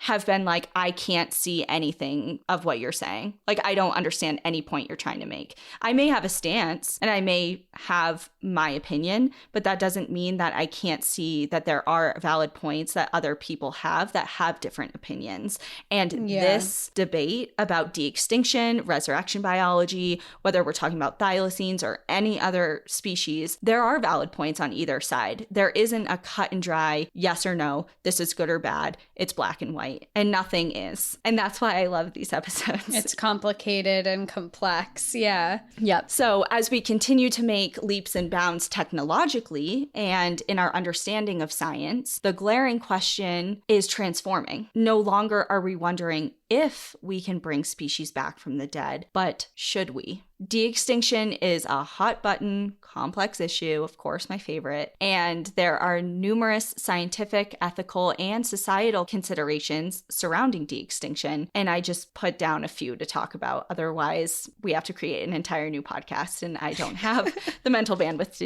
have been like, I can't see anything of what you're saying. Like, I don't understand any point you're trying to make. I may have a stance and I may have my opinion, but that doesn't mean that I can't see that there are valid points that other people have that have different opinions. And this debate about de-extinction, resurrection biology, whether we're talking about thylacines or any other species, there are valid points on either side. There isn't a cut and dry yes or no, this is good or bad. It's black and white. And nothing is. And that's why I love these episodes. It's complicated and complex. Yeah. Yep. So as we continue to make leaps and bounds technologically and in our understanding of science, the glaring question is transforming. No longer are we wondering if we can bring species back from the dead, but should we? De-extinction is a hot button, complex issue, of course, my favorite, and there are numerous scientific, ethical, and societal considerations surrounding de-extinction, and I just put down a few to talk about. Otherwise, we have to create an entire new podcast, and I don't have the mental bandwidth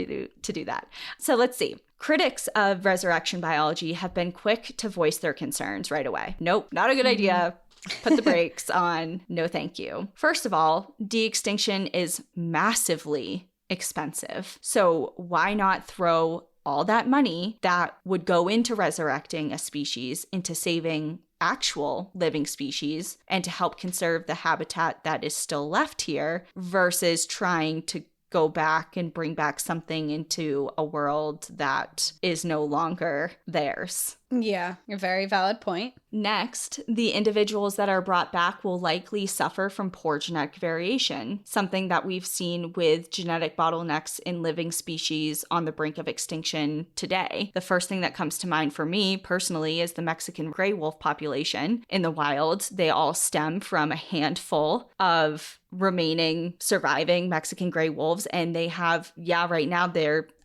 to do that. So let's see. Critics of resurrection biology have been quick to voice their concerns right away. Nope, not a good idea. Put the brakes on. No, thank you. First of all, de-extinction is massively expensive. So why not throw all that money that would go into resurrecting a species into saving actual living species and to help conserve the habitat that is still left here versus trying to go back and bring back something into a world that is no longer theirs? Yeah, a very valid point. Next, the individuals that are brought back will likely suffer from poor genetic variation, something that we've seen with genetic bottlenecks in living species on the brink of extinction today. The first thing that comes to mind for me personally is the Mexican gray wolf population in the wild. They all stem from a handful of remaining surviving Mexican gray wolves, and they have, right now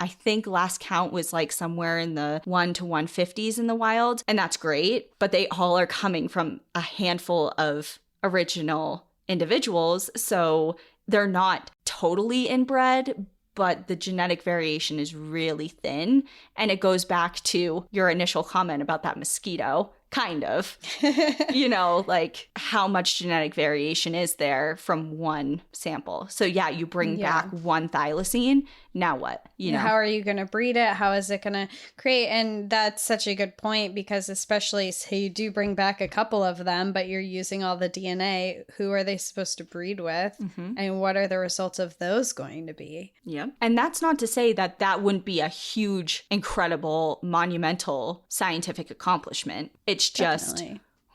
I think last count was like somewhere in the 1 to 150s in the wild, and that's great, but they all are coming from a handful of original individuals, so they're not totally inbred, but the genetic variation is really thin, and it goes back to your initial comment about that mosquito. Kind of, like how much genetic variation is there from one sample. So you bring back one thylacine. Now what? How are you going to breed it? How is it going to create? And that's such a good point, because especially say you do bring back a couple of them, but you're using all the DNA. Who are they supposed to breed with? Mm-hmm. And what are the results of those going to be? Yeah. And that's not to say that wouldn't be a huge, incredible, monumental scientific accomplishment. It's just,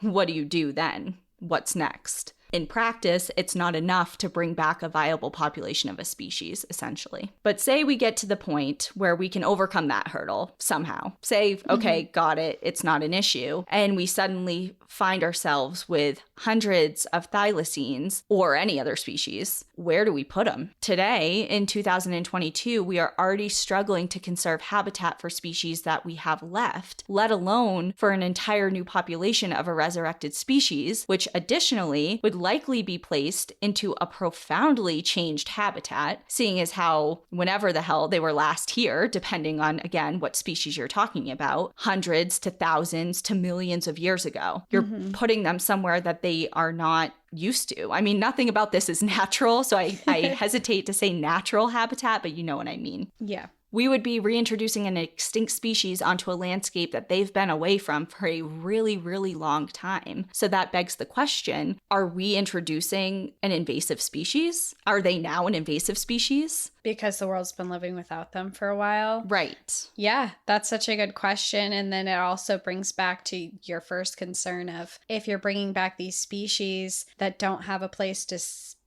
What do you do then? What's next? In practice, it's not enough to bring back a viable population of a species, essentially. But say we get to the point where we can overcome that hurdle somehow. Say, okay, got it, it's not an issue. And we suddenly find ourselves with hundreds of thylacines or any other species. Where do we put them? Today, in 2022, we are already struggling to conserve habitat for species that we have left, let alone for an entire new population of a resurrected species, which additionally would likely be placed into a profoundly changed habitat, seeing as how whenever the hell they were last here, depending on, again, what species you're talking about, hundreds to thousands to millions of years ago. You're putting them somewhere that they are not used to. I mean, nothing about this is natural, so I hesitate to say natural habitat, but you know what I mean. Yeah. We would be reintroducing an extinct species onto a landscape that they've been away from for a really, really long time. So that begs the question, are we introducing an invasive species? Are they now an invasive species? Because the world's been living without them for a while. Right. Yeah, that's such a good question. And then it also brings back to your first concern of if you're bringing back these species that don't have a place to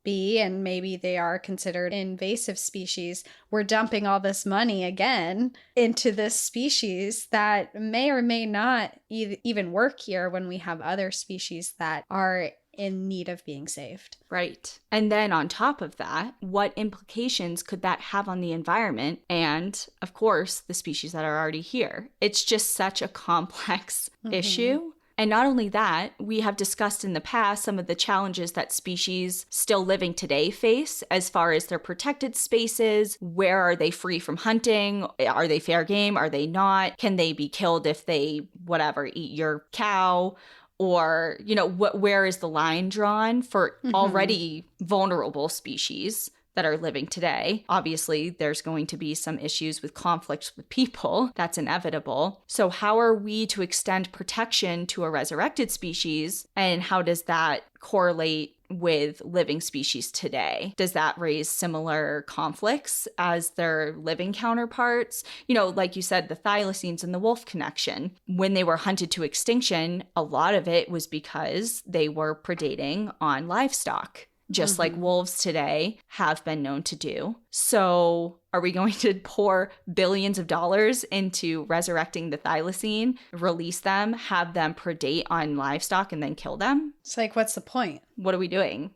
be, and maybe they are considered invasive species, we're dumping all this money again into this species that may or may not even work here when we have other species that are in need of being saved. Right. And then on top of that, what implications could that have on the environment and, of course, the species that are already here? It's just such a complex issue. And not only that, we have discussed in the past some of the challenges that species still living today face as far as their protected spaces. Where are they free from hunting? Are they fair game? Are they not? Can they be killed if they, eat your cow? Or, where is the line drawn for already vulnerable species that are living today? Obviously, there's going to be some issues with conflicts with people. That's inevitable. So how are we to extend protection to a resurrected species? And how does that correlate with living species today? Does that raise similar conflicts as their living counterparts? Like you said, the thylacines and the wolf connection. When they were hunted to extinction, a lot of it was because they were predating on livestock, just like wolves today have been known to do. So are we going to pour billions of dollars into resurrecting the thylacine, release them, have them predate on livestock, and then kill them? It's like, what's the point? What are we doing?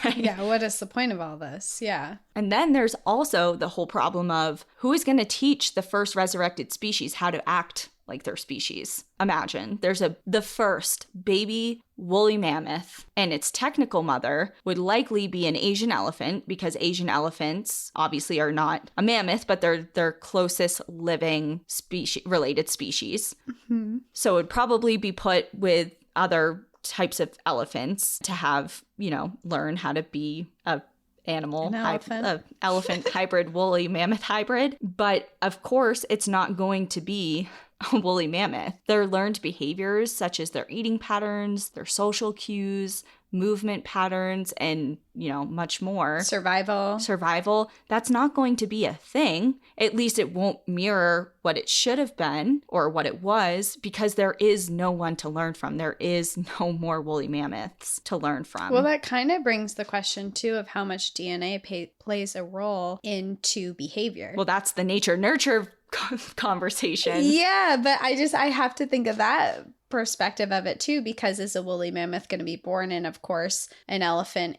Right? Yeah, what is the point of all this? Yeah. And then there's also the whole problem of who is going to teach the first resurrected species how to act like their species. Imagine there's the first baby woolly mammoth, and its technical mother would likely be an Asian elephant, because Asian elephants obviously are not a mammoth, but they're their closest living related species. So it would probably be put with other types of elephants to have, learn how to be an elephant hybrid, woolly mammoth hybrid. But of course, it's not going to be a woolly mammoth. Their learned behaviors, such as their eating patterns, their social cues, movement patterns, and, much more. Survival. That's not going to be a thing. At least it won't mirror what it should have been or what it was, because there is no one to learn from. There is no more woolly mammoths to learn from. Well, that kind of brings the question, too, of how much DNA plays a role into behavior. Well, that's the nature-nurture conversation. Yeah, but I have to think of that perspective of it too, because is a woolly mammoth going to be born in? Of course, an elephant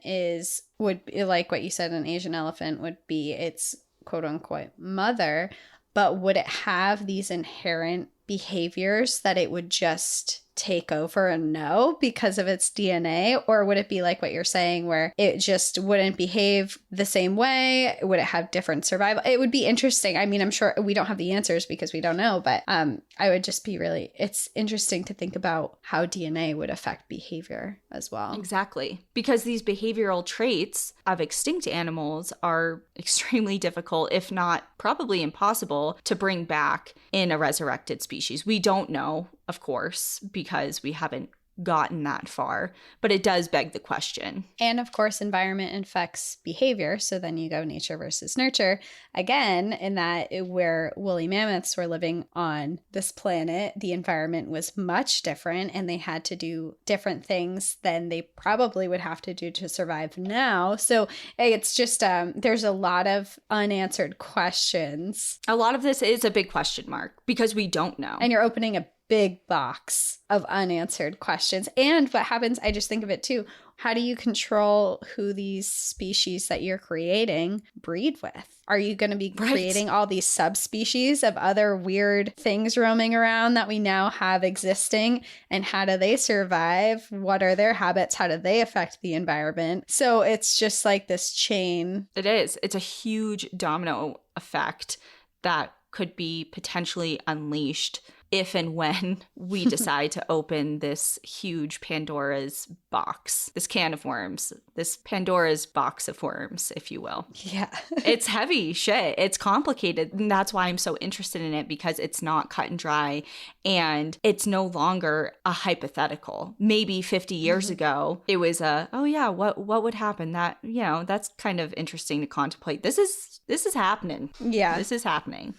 would be like what you said, an Asian elephant would be its quote unquote mother, but would it have these inherent behaviors that it would just take over and know because of its DNA? Or would it be like what you're saying, where it just wouldn't behave the same way? Would it have different survival? It would be interesting. I mean, I'm sure we don't have the answers because we don't know, but I would just be it's interesting to think about how DNA would affect behavior as well. Exactly. Because these behavioral traits of extinct animals are extremely difficult, if not probably impossible, to bring back in a resurrected species. We don't know, of course, because we haven't gotten that far, but it does beg the question. And of course, environment affects behavior. So then you go nature versus nurture again, in that where woolly mammoths were living on this planet, the environment was much different and they had to do different things than they probably would have to do to survive now. So it's just, there's a lot of unanswered questions. A lot of this is a big question mark because we don't know. And you're opening a big box of unanswered questions. And what happens, I just think of it too, how do you control who these species that you're creating breed with? Are you going to be creating all these subspecies of other weird things roaming around that we now have existing? And how do they survive? What are their habits? How do they affect the environment? So it's just like this chain. It is. It's a huge domino effect that could be potentially unleashed if and when we decide to open this huge Pandora's box, this can of worms, this Pandora's box of worms, if you will. Yeah. It's heavy shit. It's complicated. And that's why I'm so interested in it, because it's not cut and dry and it's no longer a hypothetical. Maybe 50 years ago, it was what would happen? That, that's kind of interesting to contemplate. This is happening. Yeah. This is happening.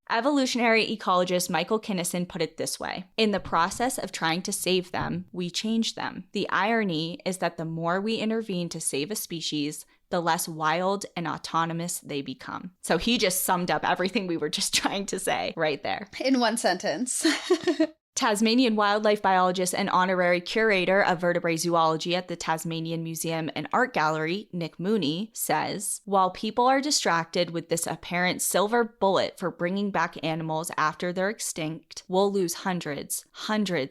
Evolutionary ecologist Michael Kinnison put it this way: in the process of trying to save them, we change them. The irony is that the more we intervene to save a species, the less wild and autonomous they become. So he just summed up everything we were just trying to say right there. In one sentence. Tasmanian wildlife biologist and honorary curator of vertebrate zoology at the Tasmanian Museum and Art Gallery, Nick Mooney, says, while people are distracted with this apparent silver bullet for bringing back animals after they're extinct, we'll lose hundreds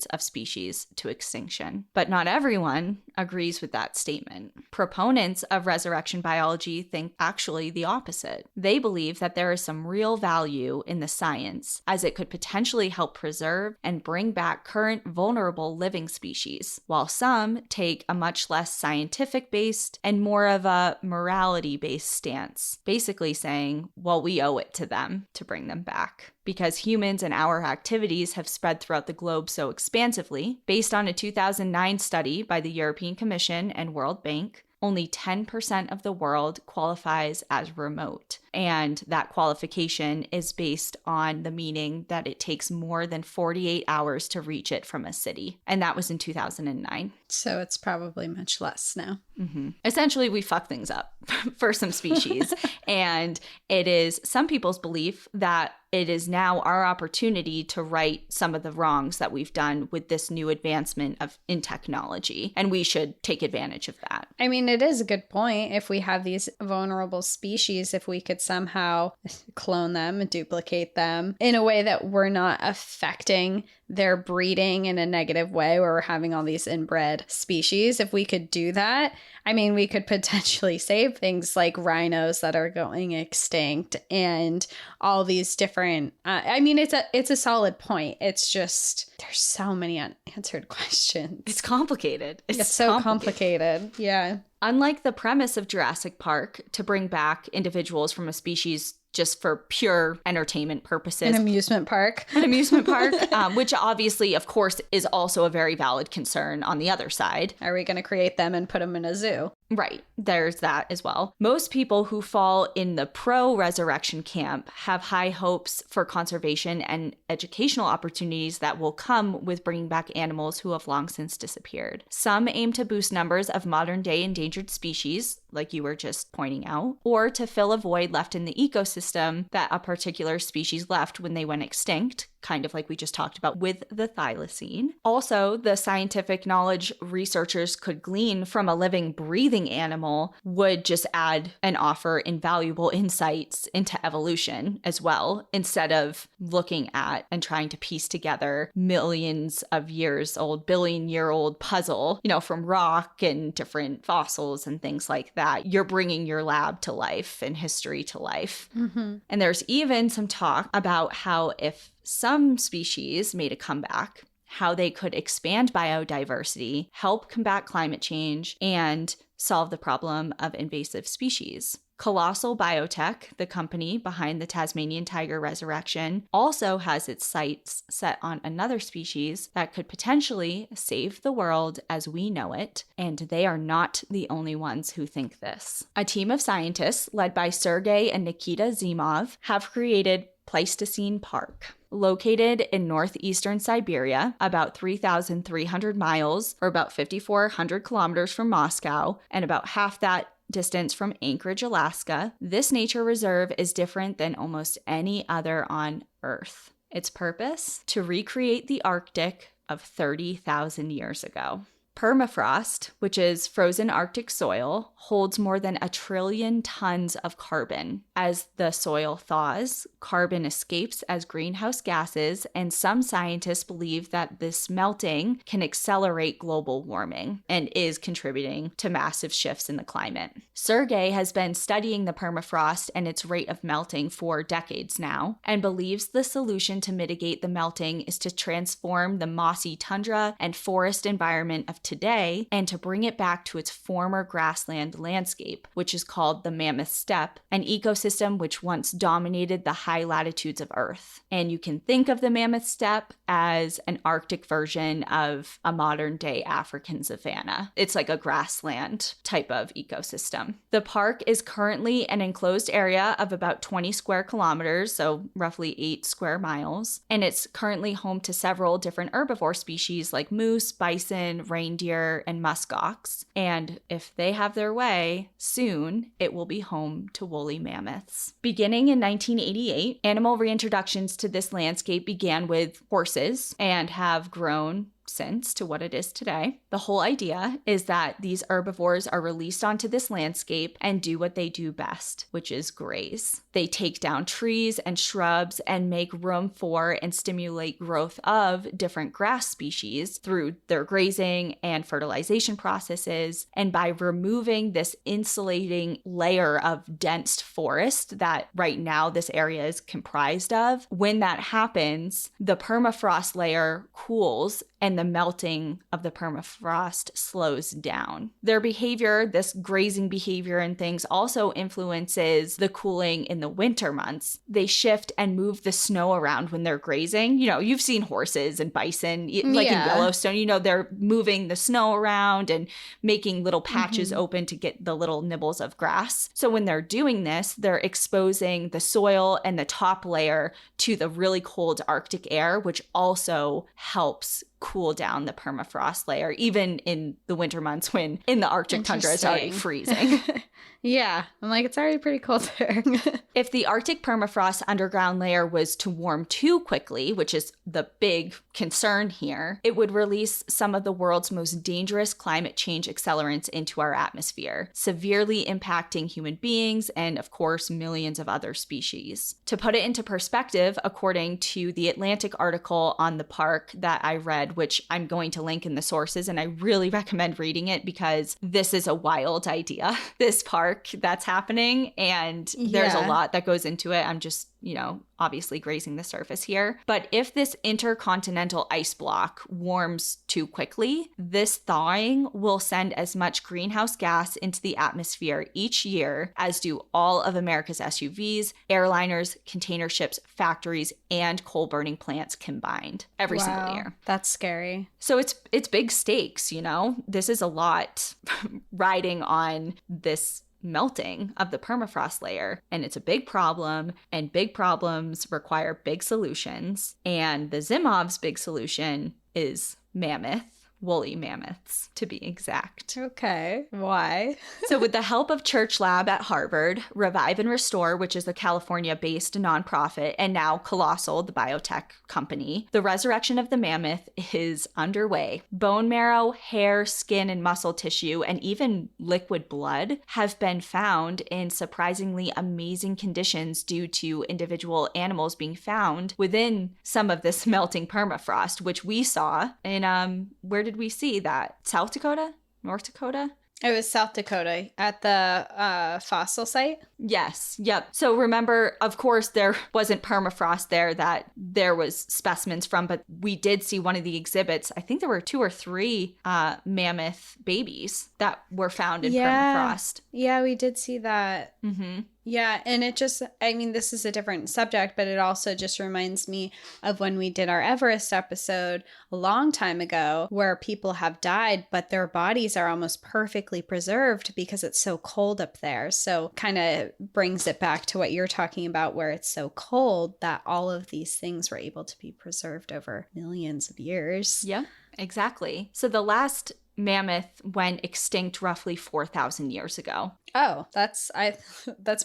of species to extinction. But not everyone agrees with that statement. Proponents of resurrection biology think actually the opposite. They believe that there is some real value in the science, as it could potentially help preserve and bring back current vulnerable living species, while some take a much less scientific-based and more of a morality-based stance, basically saying, well, we owe it to them to bring them back. Because humans and our activities have spread throughout the globe so expansively, based on a 2009 study by the European Commission and World Bank, only 10% of the world qualifies as remote. And that qualification is based on the meaning that it takes more than 48 hours to reach it from a city. And that was in 2009. So it's probably much less now. Mm-hmm. Essentially, we fuck things up for some species. And it is some people's belief that it is now our opportunity to right some of the wrongs that we've done with this new advancement in technology. And we should take advantage of that. I mean, it is a good point. If we have these vulnerable species, if we could somehow clone them and duplicate them in a way that we're not affecting their breeding in a negative way, where we're having all these inbred species, if we could do that, I mean, we could potentially save things like rhinos that are going extinct and all these different, it's a solid point. It's just, there's so many unanswered questions. It's complicated. It's so complicated. Yeah. Unlike the premise of Jurassic Park, to bring back individuals from a species just for pure entertainment purposes. An amusement park. Which obviously, of course, is also a very valid concern on the other side. Are we going to create them and put them in a zoo? Right. There's that as well. Most people who fall in the pro-resurrection camp have high hopes for conservation and educational opportunities that will come with bringing back animals who have long since disappeared. Some aim to boost numbers of modern-day endangered species, like you were just pointing out, or to fill a void left in the ecosystem that a particular species left when they went extinct, kind of like we just talked about with the thylacine. Also, the scientific knowledge researchers could glean from a living, breathing animal would just add and offer invaluable insights into evolution as well, instead of looking at and trying to piece together millions of years old, billion-year-old puzzle, from rock and different fossils and things like that. You're bringing your lab to life and history to life. Mm-hmm. And there's even some talk about how if some species made a comeback, how they could expand biodiversity, help combat climate change, and solve the problem of invasive species. Colossal Biotech, the company behind the Tasmanian tiger resurrection, also has its sights set on another species that could potentially save the world as we know it, and they are not the only ones who think this. A team of scientists led by Sergei and Nikita Zimov have created Pleistocene Park. Located in northeastern Siberia, about 3,300 miles, or about 5,400 kilometers from Moscow, and about half that distance from Anchorage, Alaska, this nature reserve is different than almost any other on Earth. Its purpose? To recreate the Arctic of 30,000 years ago. Permafrost, which is frozen Arctic soil, holds more than 1 trillion tons of carbon. As the soil thaws, carbon escapes as greenhouse gases, and some scientists believe that this melting can accelerate global warming and is contributing to massive shifts in the climate. Sergei has been studying the permafrost and its rate of melting for decades now, and believes the solution to mitigate the melting is to transform the mossy tundra and forest environment of today and to bring it back to its former grassland landscape, which is called the Mammoth Steppe, an ecosystem which once dominated the high latitudes of Earth. And you can think of the Mammoth Steppe as an Arctic version of a modern-day African savanna. It's like a grassland type of ecosystem. The park is currently an enclosed area of about 20 square kilometers, so roughly 8 square miles, and it's currently home to several different herbivore species like moose, bison, reindeer, and muskox. And if they have their way, soon it will be home to woolly mammoths. Beginning in 1988, animal reintroductions to this landscape began with horses and have grown since to what it is today. The whole idea is that these herbivores are released onto this landscape and do what they do best, which is graze. They take down trees and shrubs and make room for and stimulate growth of different grass species through their grazing and fertilization processes. And by removing this insulating layer of dense forest that right now this area is comprised of, when that happens, the permafrost layer cools and the melting of the permafrost slows down. Their behavior, this grazing behavior and things, also influences the cooling in the winter months. They shift and move the snow around when they're grazing. You know, you've seen horses and bison, like in Yellowstone, you know, they're moving the snow around and making little patches open to get the little nibbles of grass. So when they're doing this, they're exposing the soil and the top layer to the really cold Arctic air, which also helps cool down the permafrost layer, even in the winter months when in the Arctic tundra it's already freezing. Yeah, I'm like, it's already pretty cold there. If the Arctic permafrost underground layer was to warm too quickly, which is the big concern here, it would release some of the world's most dangerous climate change accelerants into our atmosphere, severely impacting human beings and, of course, millions of other species. To put it into perspective, according to the Atlantic article on the park that I read, which I'm going to link in the sources, and I really recommend reading it because this is a wild idea. This park that's happening, and there's a lot that goes into it. I'm just, obviously grazing the surface here. But if this intercontinental ice block warms too quickly, this thawing will send as much greenhouse gas into the atmosphere each year as do all of America's SUVs, airliners, container ships, factories, and coal-burning plants combined every single year. That's scary. So it's big stakes, This is a lot riding on this melting of the permafrost layer, and it's a big problem, and big problems require big solutions, and the Zimov's big solution is woolly mammoths, to be exact. Okay. Why? So with the help of Church Lab at Harvard, Revive and Restore, which is a California-based nonprofit, and now Colossal, the biotech company, the resurrection of the mammoth is underway. Bone marrow, hair, skin, and muscle tissue, and even liquid blood have been found in surprisingly amazing conditions due to individual animals being found within some of this melting permafrost, which we saw in, where did we see that? South Dakota? North Dakota? It was South Dakota at the fossil site. Yes. Yep. So remember, of course, there wasn't permafrost there that there was specimens from, but we did see one of the exhibits. I think there were 2 or 3 mammoth babies that were found in permafrost. Yeah, we did see that. Mm-hmm. Yeah, and it just, I mean, this is a different subject, but it also just reminds me of when we did our Everest episode a long time ago where people have died, but their bodies are almost perfectly preserved because it's so cold up there. So kind of brings it back to what you're talking about where it's so cold that all of these things were able to be preserved over millions of years. Yeah, exactly. So the last mammoth went extinct roughly 4,000 years ago. Oh, that's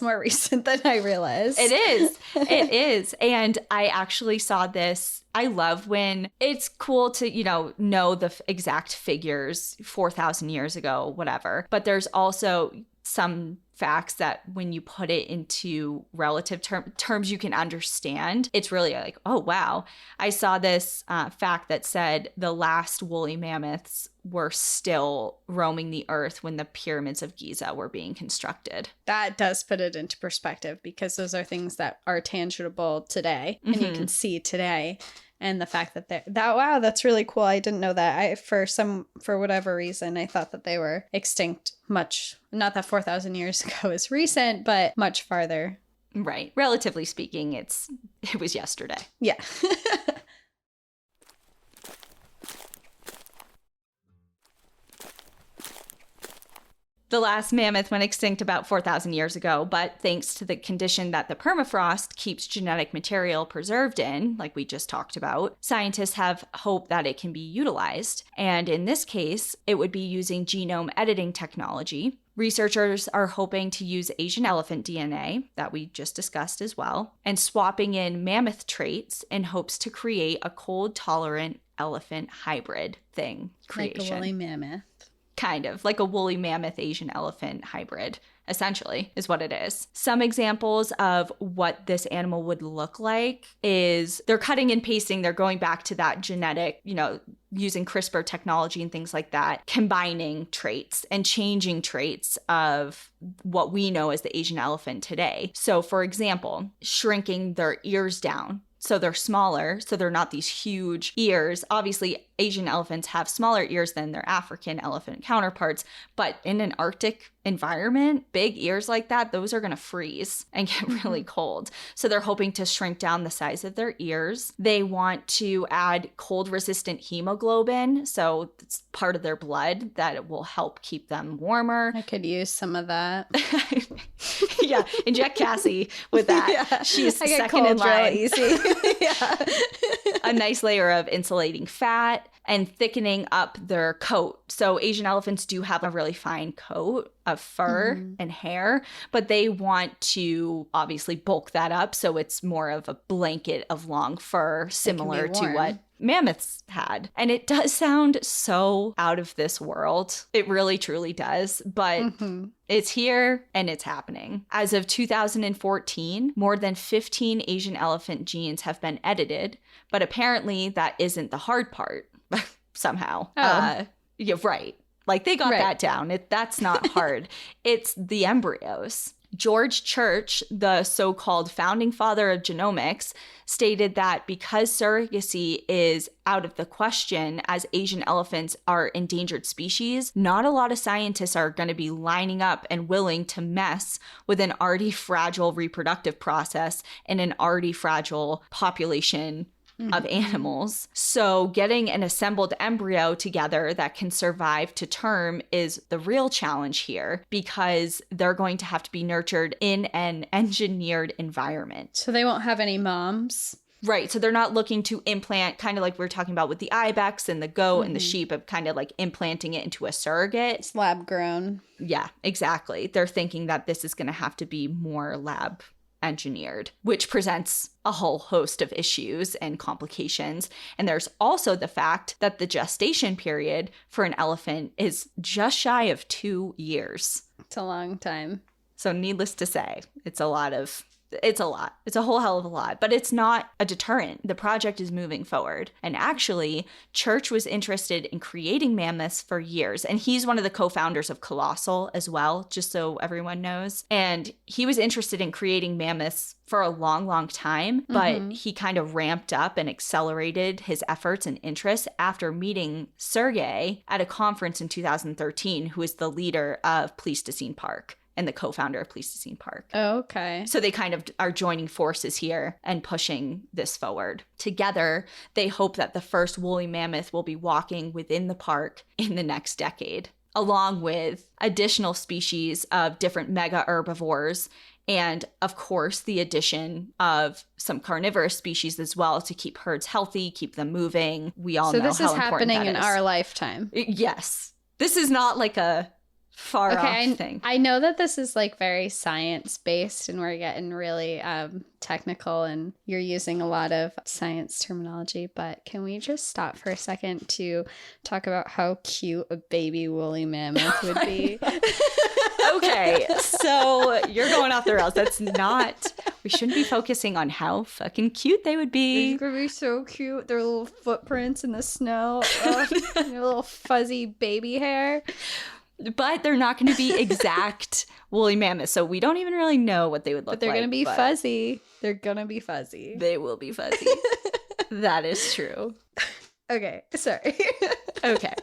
more recent than I realized. It is. It is. And I actually saw this. I love when it's cool to, know the exact figures 4,000 years ago, whatever. But there's also some facts that when you put it into relative terms you can understand, it's really like, oh, wow. I saw this fact that said the last woolly mammoths were still roaming the earth when the pyramids of Giza were being constructed. That does put it into perspective because those are things that are tangible today and you can see today. And the fact that wow, that's really cool. I didn't know that. For whatever reason, I thought that they were extinct much, not that 4,000 years ago is recent, but much farther. Right. Relatively speaking, it was yesterday. Yeah. The last mammoth went extinct about 4,000 years ago, but thanks to the condition that the permafrost keeps genetic material preserved in, like we just talked about, scientists have hope that it can be utilized. And in this case, it would be using genome editing technology. Researchers are hoping to use Asian elephant DNA, that we just discussed as well, and swapping in mammoth traits in hopes to create a cold-tolerant elephant hybrid thing creation. Like a woolly mammoth. Kind of like a woolly mammoth Asian elephant hybrid, essentially, is what it is. Some examples of what this animal would look like is they're cutting and pasting. They're going back to that genetic, using CRISPR technology and things like that, combining traits and changing traits of what we know as the Asian elephant today. So, for example, shrinking their ears down. So they're smaller, so they're not these huge ears. Obviously, Asian elephants have smaller ears than their African elephant counterparts, but in an Arctic environment, big ears like that, those are going to freeze and get really cold. So they're hoping to shrink down the size of their ears. They want to add cold-resistant hemoglobin, so it's part of their blood that it will help keep them warmer. I could use some of that. Yeah, inject Cassie with that. Yeah. She's I get second in cold line. real easy. Yeah. A nice layer of insulating fat and thickening up their coat. So Asian elephants do have a really fine coat of fur and hair, but they want to obviously bulk that up so it's more of a blanket of long fur, similar to what mammoths had. And it does sound so out of this world. It really, truly does. But it's here and it's happening. As of 2014, more than 15 Asian elephant genes have been edited, but apparently that isn't the hard part somehow. Yeah, right. Like they got that down. That's not hard. It's the embryos. George Church, the so-called founding father of genomics, stated that because surrogacy is out of the question as Asian elephants are endangered species, not a lot of scientists are going to be lining up and willing to mess with an already fragile reproductive process and an already fragile population of animals. So getting an assembled embryo together that can survive to term is the real challenge here because they're going to have to be nurtured in an engineered environment. So they won't have any moms? Right. So they're not looking to implant, kind of like we were talking about with the ibex and the goat and the sheep, of kind of like implanting it into a surrogate. It's lab grown. Yeah, exactly. They're thinking that this is going to have to be more lab engineered, which presents a whole host of issues and complications. And there's also the fact that the gestation period for an elephant is just shy of 2 years. It's a long time. So needless to say, it's a lot of It's a lot. It's a whole hell of a lot, but it's not a deterrent. The project is moving forward. And actually, Church was interested in creating mammoths for years. And he's one of the co-founders of Colossal as well, just so everyone knows. And he was interested in creating mammoths for a long, long time, but he kind of ramped up and accelerated his efforts and interests after meeting Sergey at a conference in 2013, who is the leader of Pleistocene Park and the co-founder of Pleistocene Park. Okay. So they kind of are joining forces here and pushing this forward. Together, they hope that the first woolly mammoth will be walking within the park in the next decade, along with additional species of different mega herbivores and, of course, the addition of some carnivorous species as well to keep herds healthy, keep them moving. We all know how important that is. So this is happening in our lifetime. Yes. This is not like a far off thing. I know that this is like very science based and we're getting really technical and you're using a lot of science terminology, but can we just stop for a second to talk about how cute a baby woolly mammoth would be? Okay, so you're going off the rails. That's not, we shouldn't be focusing on how fucking cute they would be. They're gonna be so cute. Their little footprints in the snow, their little fuzzy baby hair. But they're not going to be exact woolly mammoths, so we don't even really know what they would look like. But they're going to be fuzzy. They're going to be fuzzy. They will be fuzzy. That is true. Okay, sorry. Okay,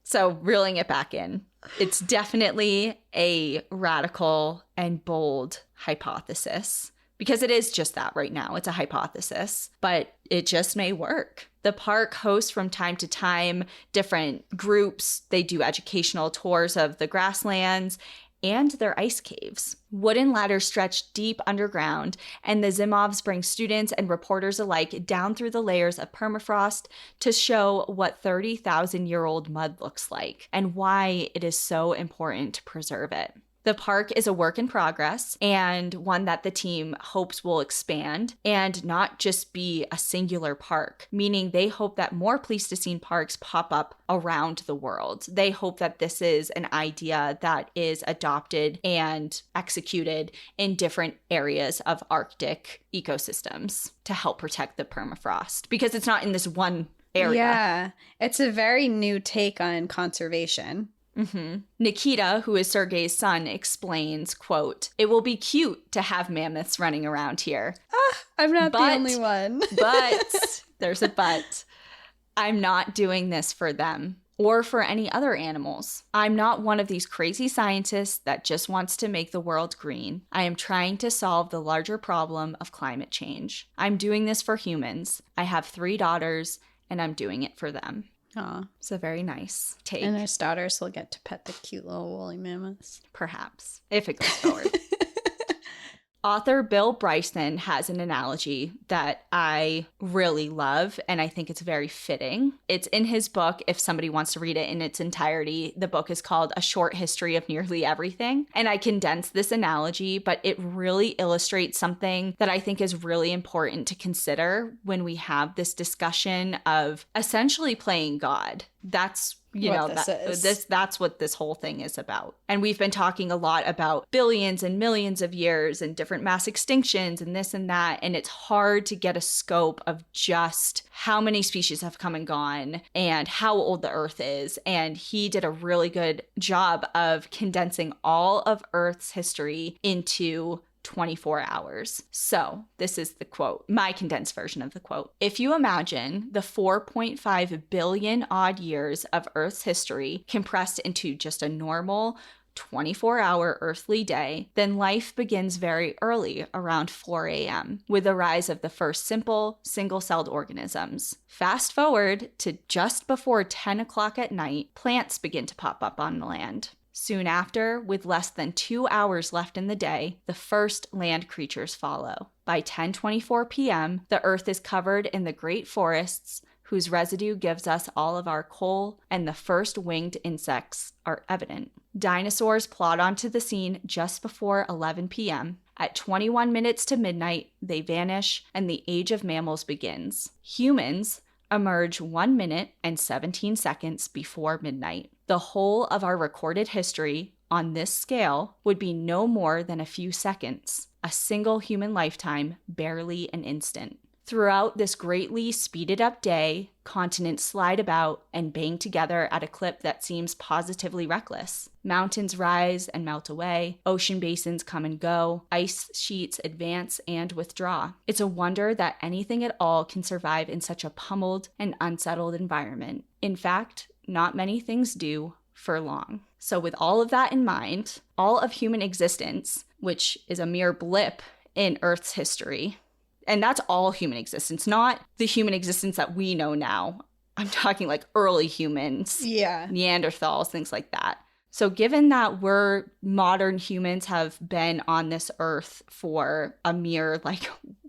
so reeling it back in. It's definitely a radical and bold hypothesis. Because it is just that right now. It's a hypothesis, but it just may work. The park hosts from time to time different groups. They do educational tours of the grasslands and their ice caves. Wooden ladders stretch deep underground, and the Zimovs bring students and reporters alike down through the layers of permafrost to show what 30,000-year-old mud looks like and why it is so important to preserve it. The park is a work in progress and one that the team hopes will expand and not just be a singular park, meaning they hope that more Pleistocene parks pop up around the world. They hope that this is an idea that is adopted and executed in different areas of Arctic ecosystems to help protect the permafrost, because it's not in this one area. Yeah, it's a very new take on conservation. Mm-hmm. Nikita, who is Sergey's son, explains, quote, "It will be cute to have mammoths running around here. I'm not the only one." But, there's a but, I'm not doing this for them or for any other animals. I'm not one of these crazy scientists that just wants to make the world green. I am trying to solve the larger problem of climate change. I'm doing this for humans. I have 3 daughters, and I'm doing it for them." Aw. It's a very nice take. And his daughters will get to pet the cute little woolly mammoths. Perhaps, if it goes forward. Author Bill Bryson has an analogy that I really love, and I think it's very fitting. It's in his book, if somebody wants to read it in its entirety. The book is called A Short History of Nearly Everything. And I condensed this analogy, but it really illustrates something that I think is really important to consider when we have this discussion of essentially playing God. That's that's what this whole thing is about. And we've been talking a lot about billions and millions of years and different mass extinctions and this and that. And it's hard to get a scope of just how many species have come and gone and how old the Earth is. And he did a really good job of condensing all of Earth's history into 24 hours. So this is the quote, my condensed version of the quote. "If you imagine the 4.5 billion odd years of Earth's history compressed into just a normal 24-hour earthly day, then life begins very early, around 4 a.m., with the rise of the first simple, single-celled organisms. Fast forward to just before 10 o'clock at night, plants begin to pop up on the land. Soon after, with less than 2 hours left in the day, the first land creatures follow. By 10:24 p.m., the Earth is covered in the great forests, whose residue gives us all of our coal, and the first winged insects are evident. Dinosaurs plod onto the scene just before 11 p.m. At 21 minutes to midnight, they vanish, and the age of mammals begins. Humans emerge 1 minute and 17 seconds before midnight. The whole of our recorded history, on this scale would be no more than a few seconds, a single human lifetime, barely an instant. Throughout this greatly speeded up day, continents slide about and bang together at a clip that seems positively reckless. Mountains rise and melt away, ocean basins come and go, ice sheets advance and withdraw. It's a wonder that anything at all can survive in such a pummeled and unsettled environment. In fact, not many things do for long. So with all of that in mind, all of human existence, which is a mere blip in Earth's history, and that's all human existence, not the human existence that we know now. I'm talking like early humans, Neanderthals, things like that. So given that we're modern humans have been on this earth for a mere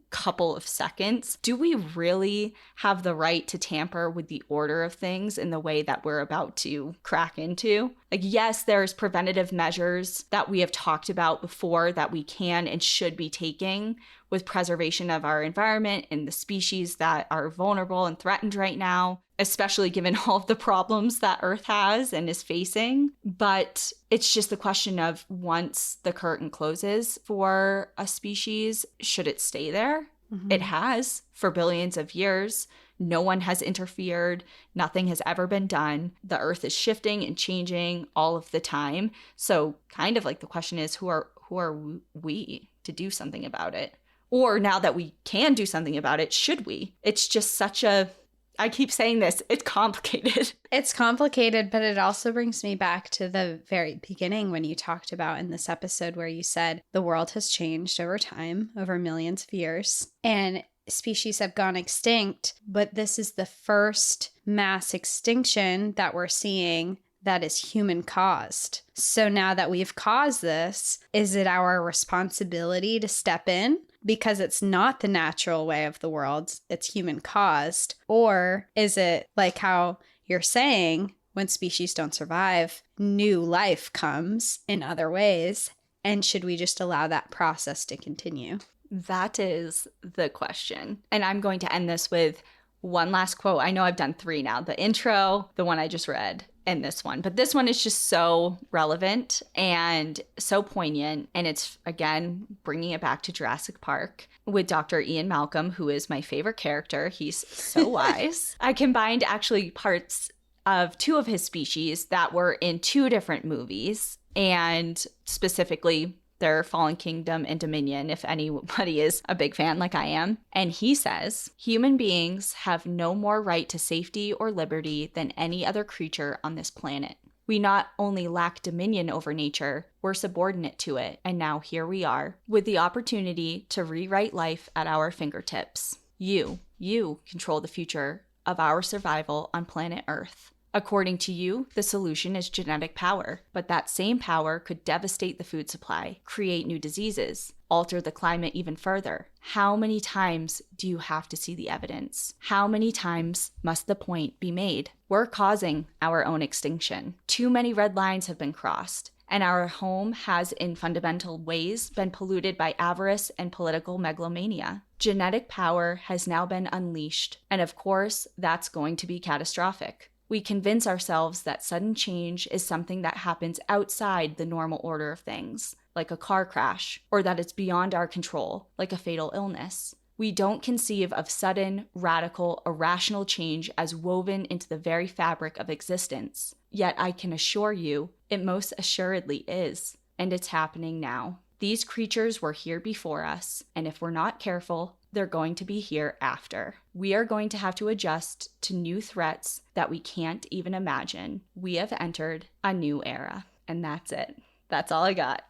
couple of seconds, do we really have the right to tamper with the order of things in the way that we're about to crack into? Yes, there's preventative measures that we have talked about before that we can and should be taking with preservation of our environment and the species that are vulnerable and threatened right now, especially given all of the problems that Earth has and is facing. But it's just the question of, once the curtain closes for a species, should it stay there? Mm-hmm. It has for billions of years. No one has interfered. Nothing has ever been done. The Earth is shifting and changing all of the time. So kind of the question is, who are we to do something about it? Or now that we can do something about it, should we? It's just such a, I keep saying this, it's complicated. It's complicated, but it also brings me back to the very beginning when you talked about in this episode where you said the world has changed over time, over millions of years, and species have gone extinct, but this is the first mass extinction that we're seeing that is human caused. So now that we've caused this, is it our responsibility to step in? Because it's not the natural way of the world, it's human caused? Or is it like how you're saying, when species don't survive, new life comes in other ways? And should we just allow that process to continue? That is the question. And I'm going to end this with one last quote. I know I've done 3 now. The intro, the one I just read, and this one. But this one is just so relevant and so poignant. And it's, again, bringing it back to Jurassic Park with Dr. Ian Malcolm, who is my favorite character. He's so wise. I combined actually parts of 2 of his species that were in 2 different movies, and specifically their Fallen Kingdom and Dominion, if anybody is a big fan like I am. And he says, human beings have no more right to safety or liberty than any other creature on this planet. We not only lack dominion over nature, we're subordinate to it. And now here we are, with the opportunity to rewrite life at our fingertips. You control the future of our survival on planet Earth. According to you, the solution is genetic power, but that same power could devastate the food supply, create new diseases, alter the climate even further. How many times do you have to see the evidence? How many times must the point be made? We're causing our own extinction. Too many red lines have been crossed, and our home has in fundamental ways been polluted by avarice and political megalomania. Genetic power has now been unleashed, and of course, that's going to be catastrophic. We convince ourselves that sudden change is something that happens outside the normal order of things, like a car crash, or that it's beyond our control, like a fatal illness. We don't conceive of sudden, radical, irrational change as woven into the very fabric of existence. Yet I can assure you, it most assuredly is, and it's happening now. These creatures were here before us, and if we're not careful, they're going to be here after. We are going to have to adjust to new threats that we can't even imagine. We have entered a new era. And that's it. That's all I got.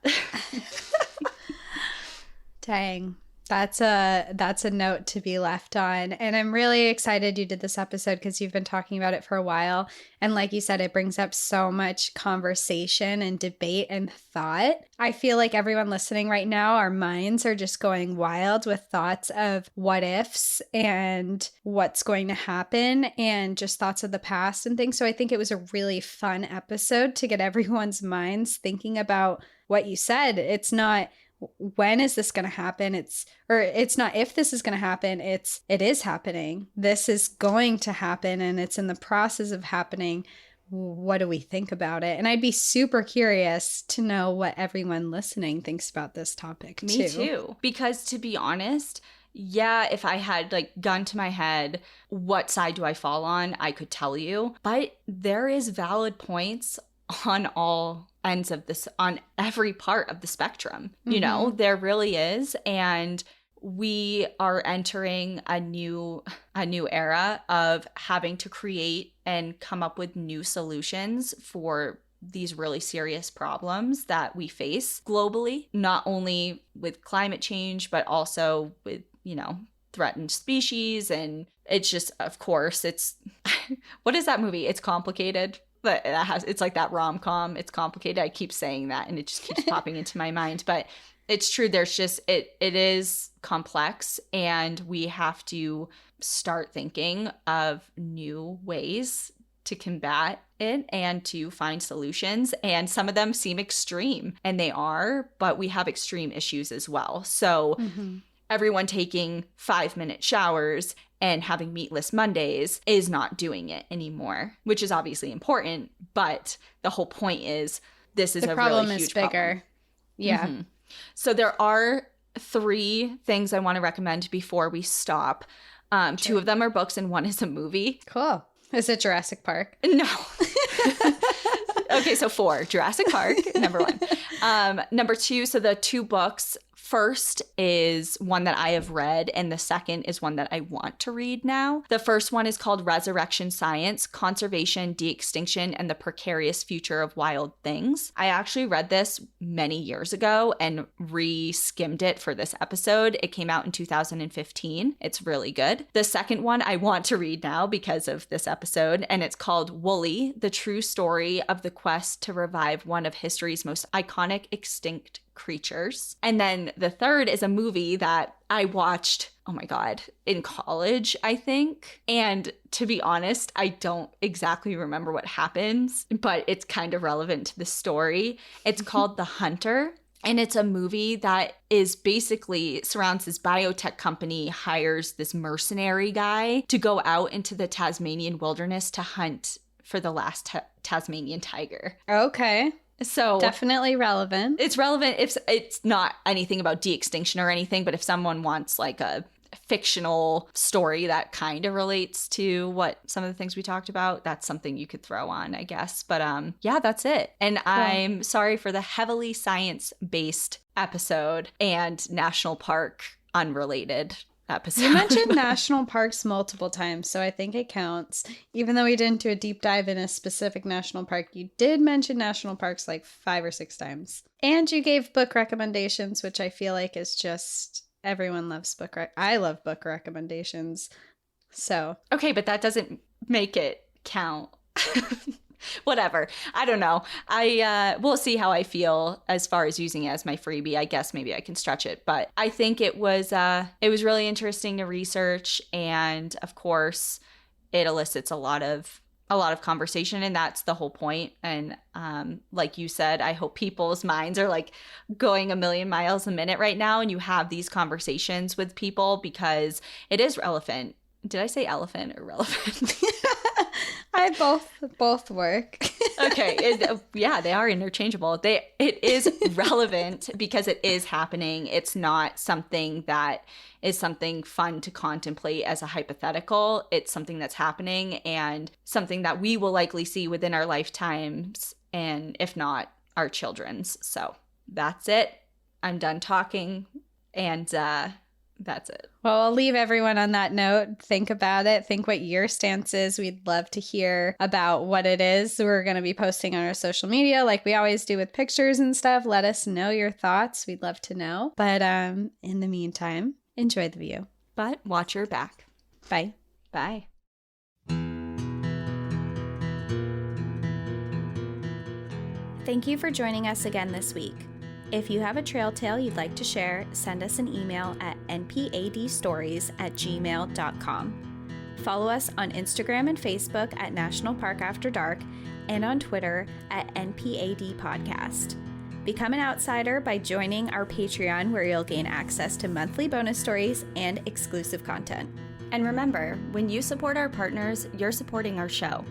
Dang. That's a note to be left on. And I'm really excited you did this episode because you've been talking about it for a while. And like you said, it brings up so much conversation and debate and thought. I feel like everyone listening right now, our minds are just going wild with thoughts of what ifs and what's going to happen and just thoughts of the past and things. So I think it was a really fun episode to get everyone's minds thinking about what you said. It's not when is this going to happen? It's not if this is going to happen, it is happening. This is going to happen and it's in the process of happening. what do we think about it? And I'd be super curious to know what everyone listening thinks about this topic too. Me too. Because to be honest, yeah, if I had like gun to my head, what side do I fall on? I could tell you. But there is valid points on all ends of this, on every part of the spectrum. You know, there really is. And we are entering a new era of having to create and come up with new solutions for these really serious problems that we face globally, not only with climate change, but also with, you know, threatened species. And it's just, of course, it's, what is that movie? It's Complicated. But it's like that rom-com. It's complicated. I keep saying that and it just keeps popping into my mind. But it's true. There's just, it is complex, and we have to start thinking of new ways to combat it and to find solutions. And some of them seem extreme, and they are, but we have extreme issues as well. So everyone taking 5-minute showers and having meatless Mondays is not doing it anymore, which is obviously important. But the whole point is this is a really huge problem. Bigger. Yeah. So there are 3 things I want to recommend before we stop. 2 of them are books and 1 is a movie. Cool. Is it Jurassic Park? No. Okay, so 4. Jurassic Park, number 1. Number 2, so the 2 books. First is one that I have read, and the second is one that I want to read now. The first one is called Resurrection Science: Conservation, De-extinction, and the Precarious Future of Wild Things. I actually read this many years ago and re-skimmed it for this episode. It came out in 2015. It's really good. The second one I want to read now because of this episode, and it's called Woolly: The True Story of the Quest to Revive One of History's Most Iconic Extinct Creatures. And then the third is a movie that I watched, oh my God, in college, I think. And to be honest, I don't exactly remember what happens, but it's kind of relevant to the story. It's called The Hunter. And it's a movie that is basically surrounds this biotech company, hires this mercenary guy to go out into the Tasmanian wilderness to hunt for the last Tasmanian tiger. Okay. So definitely relevant. It's relevant if it's not anything about de-extinction or anything, but if someone wants like a fictional story that kind of relates to what some of the things we talked about, that's something you could throw on, I guess. But yeah, that's it. And cool. I'm sorry for the heavily science-based episode and national park unrelated episode. You mentioned national parks multiple times, so I think it counts. Even though we didn't do a deep dive in a specific national park, you did mention national parks like 5 or 6 times. And you gave book recommendations, which I feel like is just, everyone loves I love book recommendations. So. Okay, but that doesn't make it count. Whatever. I don't know. We'll see how I feel as far as using it as my freebie. I guess maybe I can stretch it, but I think it was really interesting to research, and of course, it elicits a lot of conversation, and that's the whole point. And like you said, I hope people's minds are like going a million miles a minute right now, and you have these conversations with people because it is relevant. Did I say elephant or relevant? I both work. Okay. Yeah, they are interchangeable. It is relevant because it is happening. It's not something that is something fun to contemplate as a hypothetical. It's something that's happening and something that we will likely see within our lifetimes, and if not, our children's. So that's it. I'm done talking, and that's it. Well, I'll leave everyone on that note. Think about it. Think what your stance is. We'd love to hear about what it is we're going to be posting on our social media like we always do with pictures and stuff. Let us know your thoughts. We'd love to know. But in the meantime, enjoy the view. But watch your back. Bye. Bye. Thank you for joining us again this week. If you have a trail tale you'd like to share, send us an email at npadstories@gmail.com. Follow us on Instagram and Facebook at National Park After Dark and on Twitter at NPAD Podcast. Become an outsider by joining our Patreon, where you'll gain access to monthly bonus stories and exclusive content. And remember, when you support our partners, you're supporting our show.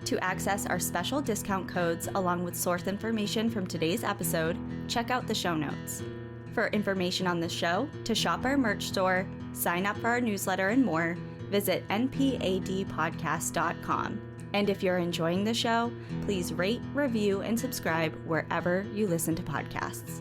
To access our special discount codes along with source information from today's episode, check out the show notes. For information on the show, to shop our merch store, sign up for our newsletter, and more, visit npadpodcast.com. And if you're enjoying the show, please rate, review, and subscribe wherever you listen to podcasts.